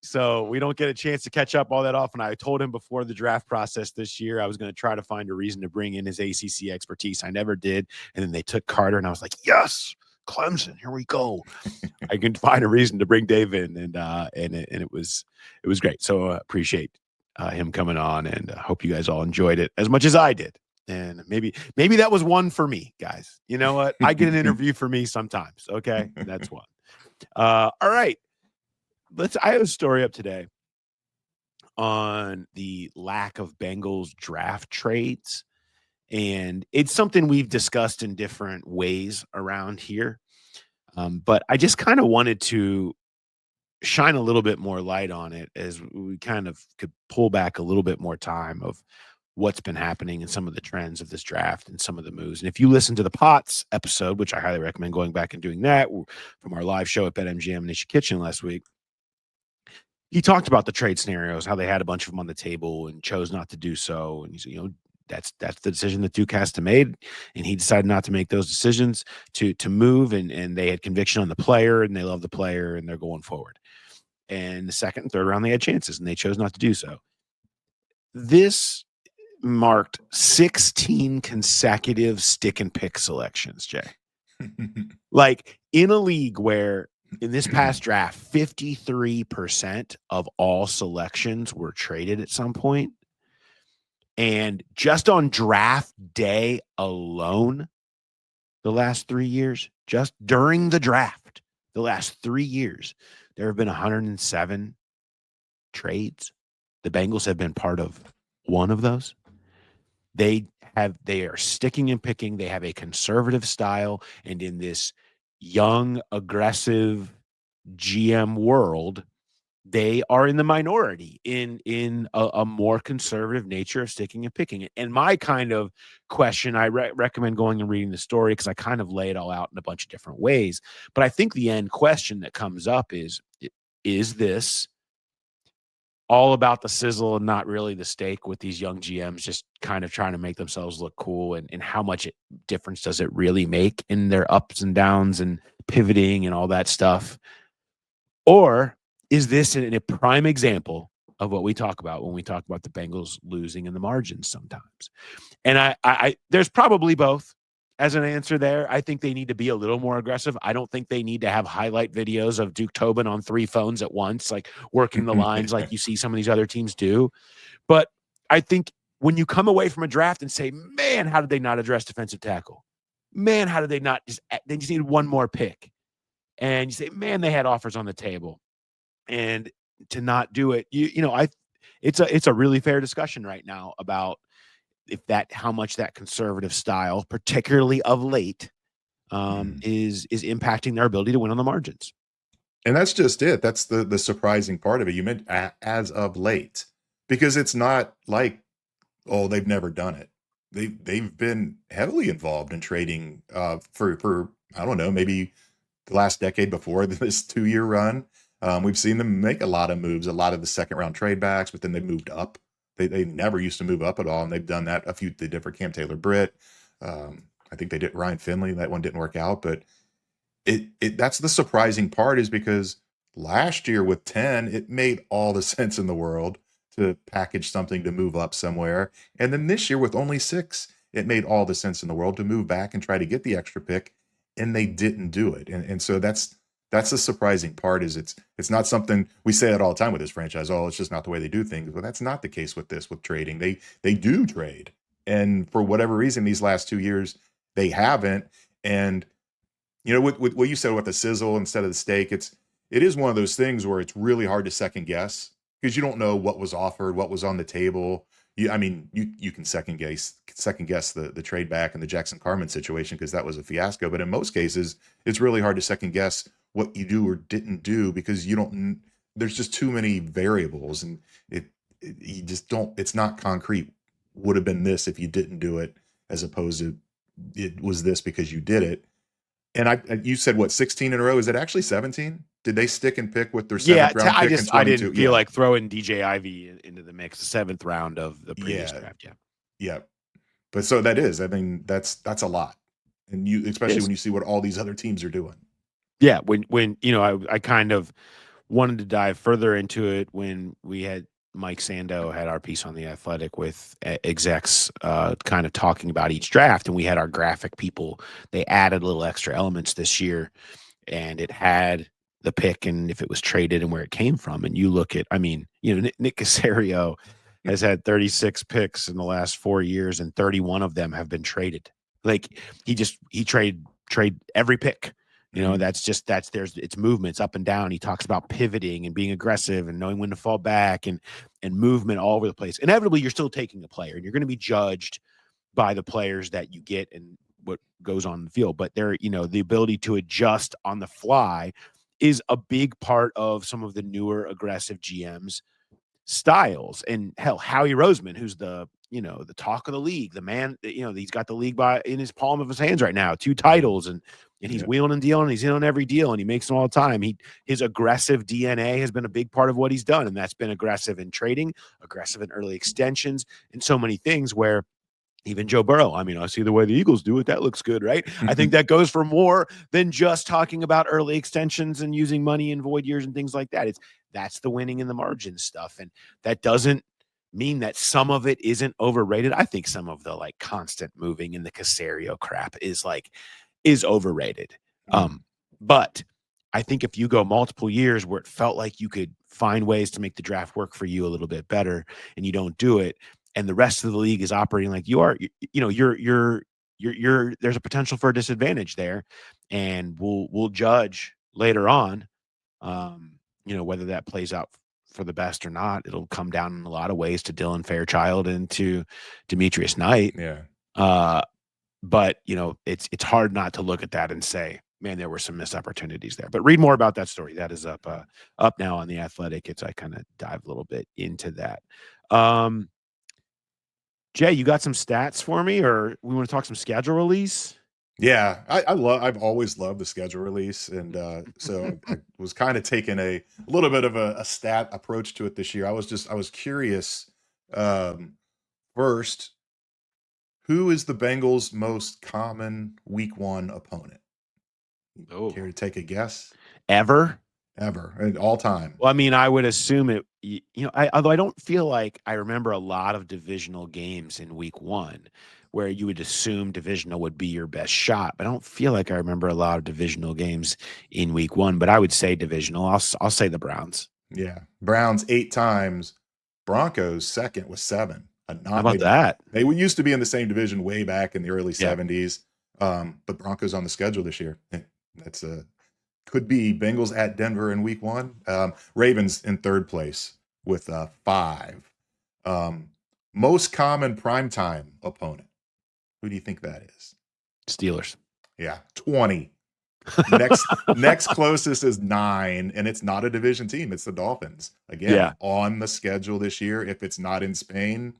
So we don't get a chance to catch up all that often. I told him before the draft process this year I was going to try to find a reason to bring in his ACC expertise. I never did, and then they took Carter, and I was like, yes, Clemson, here we go. I can find a reason to bring Dave in, and it was great. So appreciate him coming on, and hope you guys all enjoyed it as much as I did. And maybe that was one for me, guys. You know what? I get an interview for me sometimes. Okay. That's one. All right. I have a story up today on the lack of Bengals draft trades. And it's something we've discussed in different ways around here. But I just kind of wanted to shine a little bit more light on it as we kind of could pull back a little bit more time of what's been happening and some of the trends of this draft and some of the moves. And if you listen to the Potts episode, which I highly recommend going back and doing that from our live show at BetMGM Nation Kitchen last week, he talked about the trade scenarios, how they had a bunch of them on the table and chose not to do so. And he said, that's the decision that Duke has to make. And he decided not to make those decisions to move. And they had conviction on the player, and they love the player, and they're going forward. And the second and third round, they had chances, and they chose not to do so. This marked 16 consecutive stick and pick selections, Jay. Like in a league where in this past draft, 53% of all selections were traded at some point. And just on draft day alone, the last 3 years, just during the draft, the last 3 years, there have been 107 trades. The Bengals have been part of one of those. They are sticking and picking. They have a conservative style, and in this young, aggressive GM world, they are in the minority in a more conservative nature of sticking and picking. And my kind of question, I recommend going and reading the story because I kind of lay it all out in a bunch of different ways. But I think the end question that comes up is this all about the sizzle and not really the steak with these young GMs just kind of trying to make themselves look cool, and how much difference does it really make in their ups and downs and pivoting and all that stuff? Or is this a prime example of what we talk about when we talk about the Bengals losing in the margins sometimes? And I there's probably both as an answer there. I think they need to be a little more aggressive. I don't think they need to have highlight videos of Duke Tobin on 3 phones at once, like working the lines like you see some of these other teams do. But I think when you come away from a draft and say, man, how did they not address defensive tackle? Man, how did they not they just need one more pick? And you say, man, they had offers on the table, and to not do it, it's a really fair discussion right now about how much that conservative style, particularly of late, is impacting their ability to win on the margins. And that's just it. That's the surprising part of it. You meant as of late, because it's not like, oh, they've never done it. They've been heavily involved in trading for I don't know, maybe the last decade before this 2-year run. We've seen them make a lot of moves, a lot of the second round trade backs, but then they moved up. They never used to move up at all, and they've done that a few. They did for Cam Taylor-Britt. I think they did Ryan Finley. That one didn't work out, but that's the surprising part, is because last year with 10, it made all the sense in the world to package something to move up somewhere, and then this year with only 6, it made all the sense in the world to move back and try to get the extra pick. And they didn't do it. And so that's the surprising part, is it's not something we say it all the time with this franchise. Oh, it's just not the way they do things. But that's not the case with trading. They do trade. And for whatever reason, these last 2 years, they haven't. And, with what you said with the sizzle instead of the steak, it is one of those things where it's really hard to second guess, because you don't know what was offered, what was on the table. You can second guess the trade back and the Jackson Carman situation, because that was a fiasco. But in most cases, it's really hard to second guess what you do or didn't do, because there's just too many variables, and you just don't. It's not concrete. Would have been this if you didn't do it, as opposed to it was this because you did it. And you said what, 16 in a row? Is it actually 17? Did they stick and pick with their 7th round pick? I didn't feel like throwing DJ Ivey into the mix, the 7th round of the previous draft. Yeah. But so that is, that's a lot. And especially when you see what all these other teams are doing. Yeah. When I kind of wanted to dive further into it when we had Mike Sando had our piece on The Athletic with execs kind of talking about each draft, and we had our graphic people. They added little extra elements this year, and it had the pick and if it was traded and where it came from. And you look at, Nick Caserio has had 36 picks in the last 4 years, and 31 of them have been traded. Like he trade every pick. It's movements up and down. He talks about pivoting and being aggressive and knowing when to fall back and movement all over the place. Inevitably, you're still taking a player, and you're going to be judged by the players that you get and what goes on the field. But the ability to adjust on the fly is a big part of some of the newer aggressive GMs styles. And hell, Howie Roseman, who's the talk of the league, the man, he's got the league in his palm of his hands right now, 2 titles, and he's wheeling and dealing. He's in on every deal, and he makes them all the time. His aggressive DNA has been a big part of what he's done, and that's been aggressive in trading, aggressive in early extensions, and so many things where even Joe Burrow, I see the way the Eagles do it. That looks good, right? I think that goes for more than just talking about early extensions and using money in void years and things like that. That's the winning in the margin stuff. And that doesn't mean that some of it isn't overrated. I think some of the constant moving in the Caserio crap is overrated. But I think if you go multiple years where it felt like you could find ways to make the draft work for you a little bit better, and you don't do it, and the rest of the league is operating like you are, there's a potential for a disadvantage there, and we'll judge later on. Whether that plays out for the best or not, it'll come down in a lot of ways to Dylan Fairchild and to Demetrius Knight. Yeah. But it's hard not to look at that and say, man, there were some missed opportunities there. But read more about that story. That is up now on The Athletic. I kind of dive a little bit into that. Jay, you got some stats for me, or we want to talk some schedule release? Yeah, I've always loved the schedule release, and so I was kind of taking a little bit of a stat approach to it this year. I was curious. First, who is the Bengals' most common Week 1 opponent? Oh, care to take a guess? Ever, and all time. Well, I mean, I would assume it. Although I don't feel like I remember a lot of divisional games in Week 1. Where you would assume divisional would be your best shot. But I don't feel like I remember a lot of divisional games in Week 1, but I would say divisional. I'll say the Browns. Yeah. Browns 8 times. Broncos second with 7. How about that? They used to be in the same division way back in the early 70s. But Broncos on the schedule this year. That's could be Bengals at Denver in Week 1. Ravens in 3rd place with 5. Most common primetime opponent. Who do you think that is? Steelers. Yeah, 20. Next closest is 9, and it's not a division team. It's the Dolphins. Again, on the schedule this year. If it's not in Spain,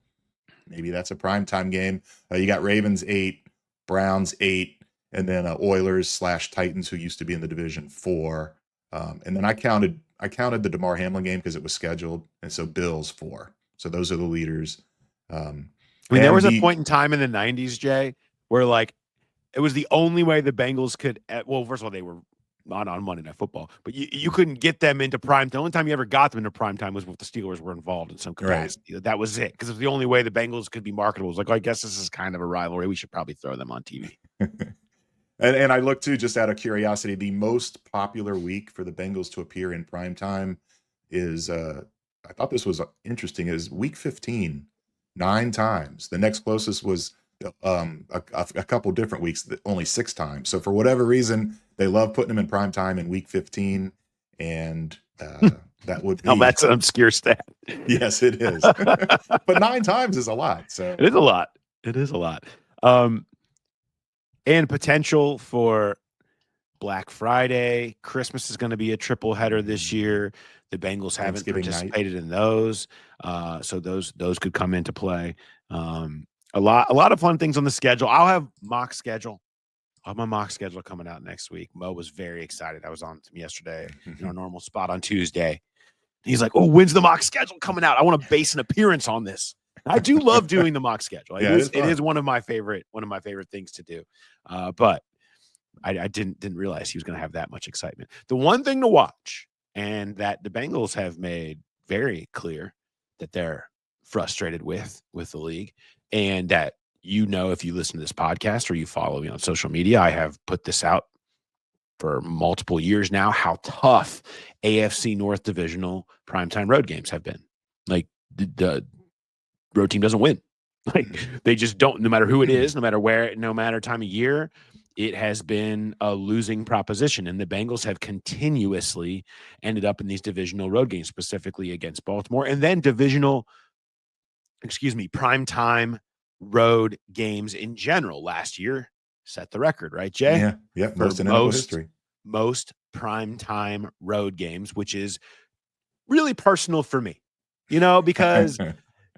maybe that's a primetime game. You got Ravens 8, Browns 8, and then Oilers/Titans, who used to be in the division 4. And then I counted the DeMar Hamlin game because it was scheduled, and so Bills 4. So those are the leaders. There was a point in time in the 90s, Jay, where it was the only way the Bengals could. Well, first of all, they were not on Monday Night Football, but you couldn't get them into prime. The only time you ever got them into prime time was if the Steelers were involved in some capacity. Right. That was it, because it was the only way the Bengals could be marketable. It was I guess this is kind of a rivalry. We should probably throw them on TV. and I looked too, just out of curiosity, the most popular week for the Bengals to appear in prime time is. I thought this was interesting. Is Week 15. 9 times. The next closest was a couple different weeks, only 6 times. So for whatever reason, they love putting them in prime time in Week 15, and that would be. Oh, that's an obscure stat. Yes, it is. But 9 times is a lot. So it is a lot. And potential for Black Friday. Christmas is going to be a triple header this year. The Bengals haven't participated in those, so those could come into play. A lot of fun things on the schedule. I'll have mock schedule. I'll have my mock schedule coming out next week. Mo was very excited. I was on to him yesterday in our normal spot on Tuesday. He's like, "Oh, when's the mock schedule coming out? I want to base an appearance on this." I do love doing the mock schedule. It is one of my favorite things to do. But I didn't realize he was going to have that much excitement. The one thing to watch, and that the Bengals have made very clear that they're frustrated with the league, and that, if you listen to this podcast or you follow me on social media, I have put this out for multiple years now, how tough AFC North divisional primetime road games have been. The road team doesn't win. They just don't, no matter who it is, no matter where, no matter time of year. It has been a losing proposition, and the Bengals have continuously ended up in these divisional road games, specifically against Baltimore, and then primetime road games in general. Last year set the record, right, Jay? Yeah, most in NFL history. Most primetime road games, which is really personal for me, because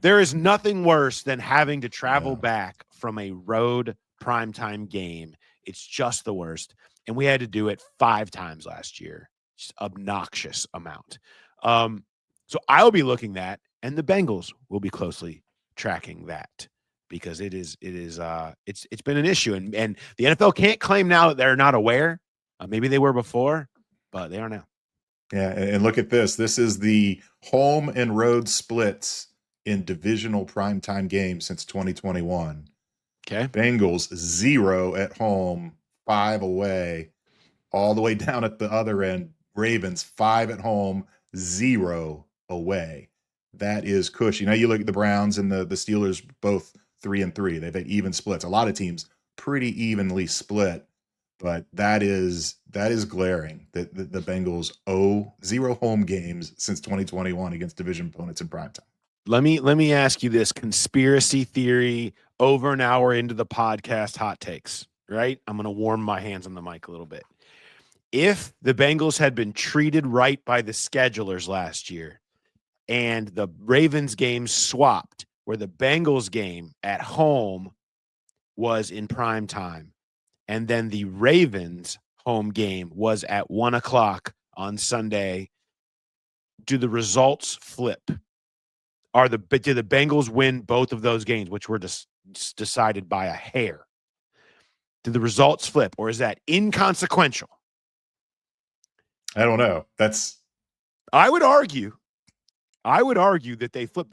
there is nothing worse than having to travel back from a road primetime game. It's just the worst. And we had to do it 5 times last year. Just obnoxious amount. So I'll be looking at, and the Bengals will be closely tracking that, because it's been an issue. And the NFL can't claim now that they're not aware. Maybe they were before, but they are now. Yeah, and look at this. This is the home and road splits in divisional primetime games since 2021. Okay. Bengals 0 at home, 5 away, all the way down at the other end. Ravens 5 at home, 0 away. That is cushy. Now you look at the Browns and the Steelers, both 3-3. They've had even splits. A lot of teams pretty evenly split. but that is glaring that the Bengals owe 0 home games since 2021 against division opponents in primetime. Let me ask you this conspiracy theory over an hour into the podcast hot takes, right? I'm going to warm my hands on the mic a little bit. If the Bengals had been treated right by the schedulers last year and the Ravens game swapped, where the Bengals game at home was in prime time, and then the Ravens home game was at 1:00 on Sunday, do the results flip? Did the Bengals win both of those games, which were just decided by a hair? Did the results flip, or is that inconsequential? I don't know. I would argue that they flip.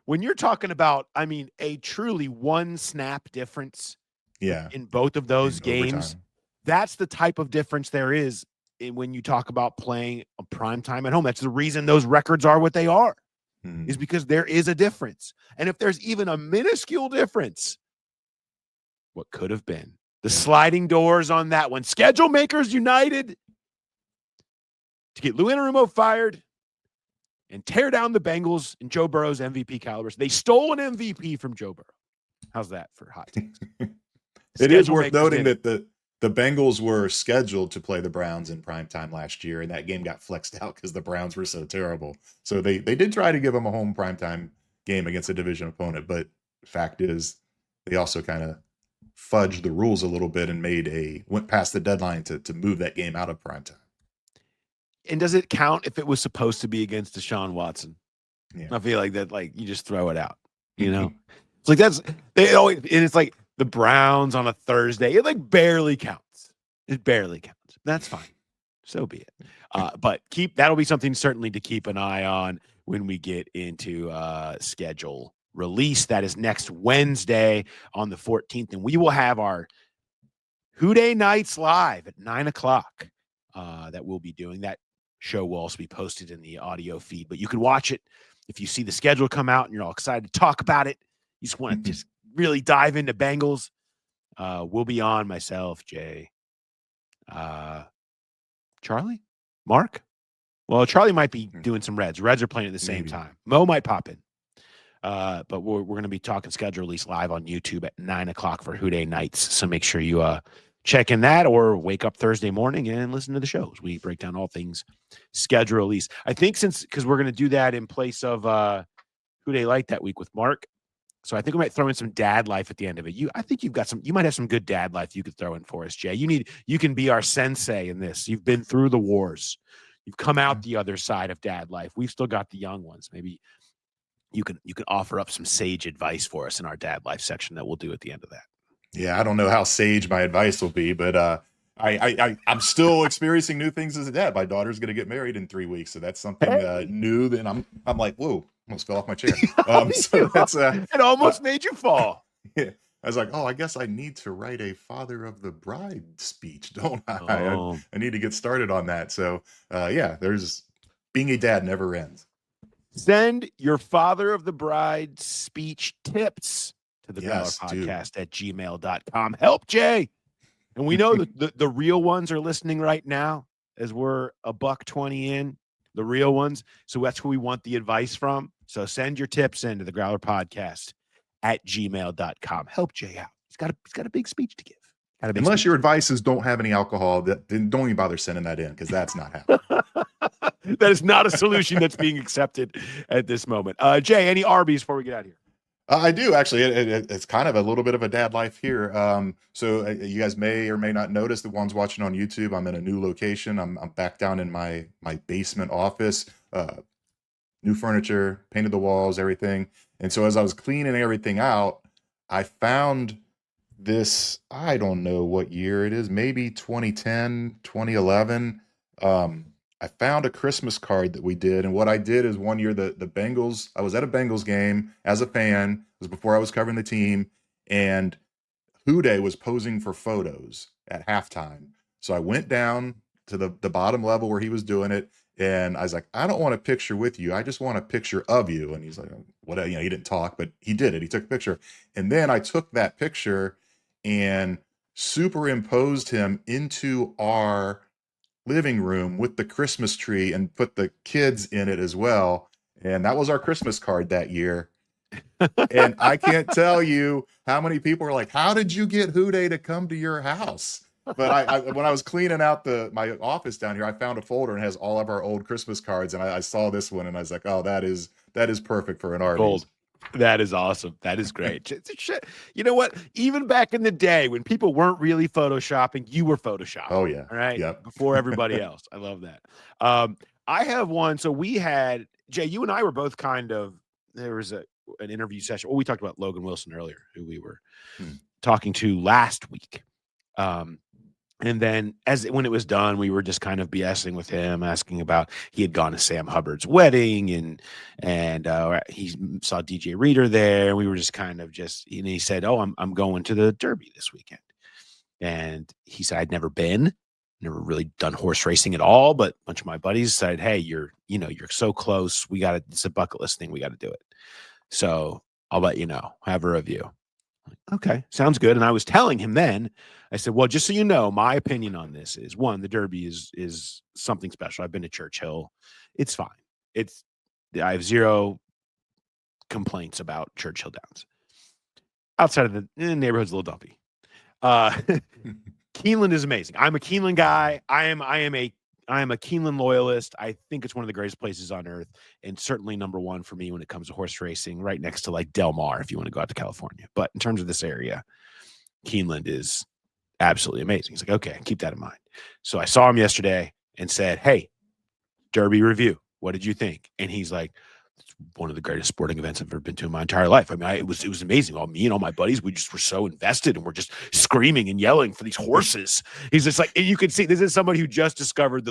When you're talking about, a truly one snap difference. Yeah. In both of those games, overtime. That's the type of difference there is when you talk about playing a prime time at home. That's the reason those records are what they are, is because there is a difference. And if there's even a minuscule difference, what could have been? The sliding doors on that one. Schedule makers united to get Lou Anarumo fired and tear down the Bengals and Joe Burrow's MVP calibers. They stole an MVP from Joe Burrow. How's that for hot takes? It is worth noting that the Bengals were scheduled to play the Browns in primetime last year, and that game got flexed out because the Browns were so terrible. So they did try to give them a home primetime game against a division opponent, but the fact is they also kind of fudged the rules a little bit and went past the deadline to move that game out of primetime. And does it count if it was supposed to be against Deshaun Watson? Yeah. I feel like that, you just throw it out, It's like it's like the Browns on a Thursday. It barely counts. It barely counts. That's fine. So be it. But that'll be something certainly to keep an eye on when we get into schedule release. That is next Wednesday on the 14th. And we will have our Who Dey Nights live at 9:00 that we'll be doing. That show will also be posted in the audio feed, but you can watch it if you see the schedule come out and you're all excited to talk about it. You just want to just really dive into Bengals. We'll be on, myself, Jay, Charlie, Mark. Well, Charlie might be doing some Reds. Reds are playing at the same time. Mo might pop in. But we're going to be talking schedule release live on YouTube at 9:00 for Who Dey Nights. So make sure you check in that, or wake up Thursday morning and listen to the shows. We break down all things schedule release. I think because we're going to do that in place of Who Dey Light that week with Mark. So I think we might throw in some dad life at the end of it. I think you might have some good dad life you could throw in for us, Jay. You can be our sensei in this. You've been through the wars. You've come out the other side of dad life. We've still got the young ones. Maybe you can offer up some sage advice for us in our dad life section that we'll do at the end of that. Yeah, I don't know how sage my advice will be, but I'm still experiencing new things as a dad. My daughter's going to get married in 3 weeks, so that's something new. Then I'm like, whoa, almost fell off my chair. So that's it almost made you fall. Yeah, I was like, I guess I need to write a father of the bride speech, don't I? Oh. I need to get started on that. So there's being a dad never ends. Send your father of the bride speech tips to the Growler podcast at gmail.com. Help Jay. And we know that the real ones are listening right now as we're $1:20 in, the real ones. So that's who we want the advice from. So send your tips in to the Growler podcast at gmail.com. Help Jay out. He's got a big speech to give. Unless your advices don't have any alcohol, then don't even bother sending that in, because that's not happening. That is not a solution that's being accepted at this moment. Jay, any ARBIES before we get out of here? I do, actually. It's kind of a little bit of a dad life here. So you guys may or may not notice, the ones watching on YouTube, I'm in a new location. I'm back down in my basement office. New furniture, painted the walls, everything. And so as I was cleaning everything out, I found this, I don't know what year it is, maybe 2010, 2011. I found a Christmas card that we did. And what I did is, one year, the Bengals, I was at a Bengals game as a fan. It was before I was covering the team. And Who Dey was posing for photos at halftime. So I went down to the bottom level where he was doing it. And I was like, I don't want a picture with you. I just want a picture of you. And he's like, what? He didn't talk, but he did it. He took a picture. And then I took that picture and superimposed him into our living room with the Christmas tree and put the kids in it as well. And that was our Christmas card that year. And I can't tell you how many people are like, how did you get Who Dey to come to your house? But I when I was cleaning out my office down here, I found a folder and it has all of our old Christmas cards. And I saw this one and I was like, oh, that is perfect for an ARBIES. Gold. That is awesome. That is great. You know what? Even back in the day when people weren't really photoshopping, you were photoshopping. Oh yeah. All right. Yep. Before everybody else. I love that. I have one. So we had, Jay, you and I were both there was an interview session. Well, we talked about Logan Wilson earlier, who we were talking to last week. And then when it was done, we were just kind of BSing with him, asking about, he had gone to Sam Hubbard's wedding and he saw DJ Reader there. And we were just and he said, oh, I'm going to the Derby this weekend. And he said, I'd never never really done horse racing at all, but a bunch of my buddies said, hey, you're so close. It's a bucket list thing. We got to do it. So I'll let you know, have a review. Okay, sounds good. And I was telling him then, I said, well, just so you know, my opinion on this is, one, the Derby is something special. I've been to Churchill. It's fine. I have zero complaints about Churchill Downs. Outside of the neighborhood's a little dumpy. Keeneland is amazing. I'm a Keeneland guy. I am a Keeneland loyalist. I think it's one of the greatest places on earth, and certainly number one for me when it comes to horse racing, right next to like Del Mar if you want to go out to California. But in terms of this area, Keeneland is absolutely amazing. He's like, okay, keep that in mind. So I saw him yesterday and said, hey, Derby review. What did you think? And he's like, it's one of the greatest sporting events I've ever been to in my entire life. I mean, it was amazing. All me and all my buddies, we just were so invested and we're just screaming and yelling for these horses. He's just like, and you can see this is somebody who just discovered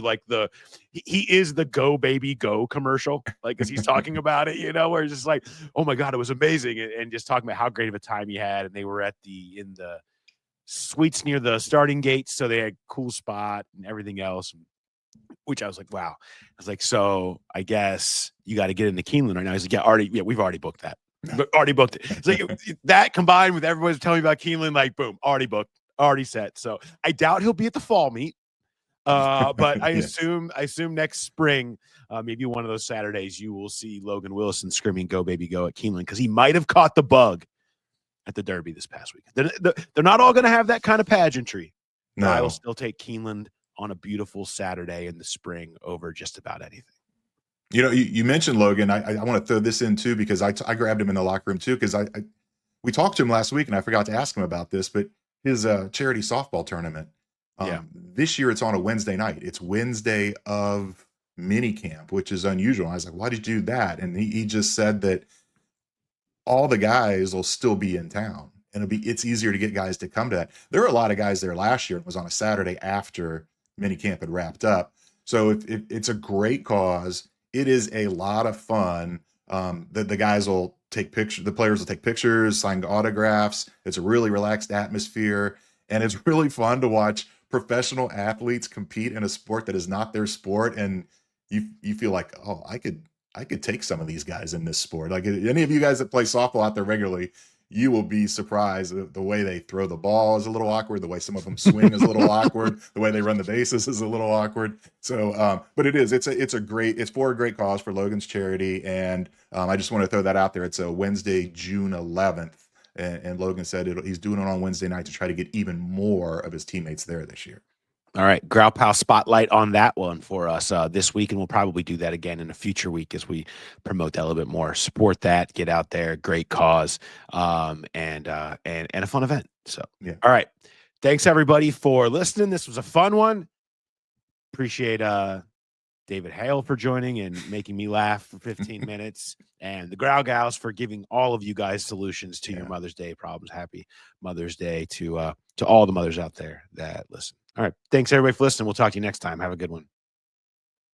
he is the Go Baby Go commercial, like, as he's talking about it, where he's just like, oh my God, it was amazing. And just talking about how great of a time he had. And they were in the suites near the starting gate. So they had a cool spot and everything else. Which I was like, wow. I was like, so I guess you got to get into Keeneland right now. He's like, we've already booked that. Already booked it. It's like that combined with everybody's telling me about Keeneland, like, boom, already booked, already set. So I doubt he'll be at the fall meet. But I assume next spring, maybe one of those Saturdays, you will see Logan Wilson screaming "Go Baby Go" at Keeneland, because he might have caught the bug at the Derby this past week. They're not all going to have that kind of pageantry. No. I will still take Keeneland on a beautiful Saturday in the spring over just about anything. You mentioned Logan. I want to throw this in too, because I grabbed him in the locker room too, because we talked to him last week and I forgot to ask him about this, but his charity softball tournament. This year it's on a Wednesday night. It's Wednesday of mini camp, which is unusual. I was like, why did you do that? And he just said that all the guys will still be in town and it's easier to get guys to come to that. There were a lot of guys there last year. It was on a Saturday after mini camp had wrapped up. So if it's a great cause, it is a lot of fun. The guys will take pictures, the players will take pictures, sign autographs. It's a really relaxed atmosphere. And it's really fun to watch professional athletes compete in a sport that is not their sport. And you feel like, oh, I could take some of these guys in this sport. Like, any of you guys that play softball out there regularly, you will be surprised. The way they throw the ball is a little awkward. The way some of them swing is a little awkward. The way they run the bases is a little awkward. So, but it's for a great cause, for Logan's charity. And I just want to throw that out there. It's a Wednesday, June 11th. And Logan said he's doing it on Wednesday night to try to get even more of his teammates there this year. All right, Growl Pal spotlight on that one for us this week, and we'll probably do that again in a future week as we promote that a little bit more. Support that, get out there, great cause, and a fun event. So, yeah. All right, thanks everybody for listening. This was a fun one. Appreciate David Hale for joining and making me laugh for 15 minutes, and the Growl Gals for giving all of you guys solutions to your Mother's Day problems. Happy Mother's Day to all the mothers out there that listen. All right. Thanks, everybody, for listening. We'll talk to you next time. Have a good one.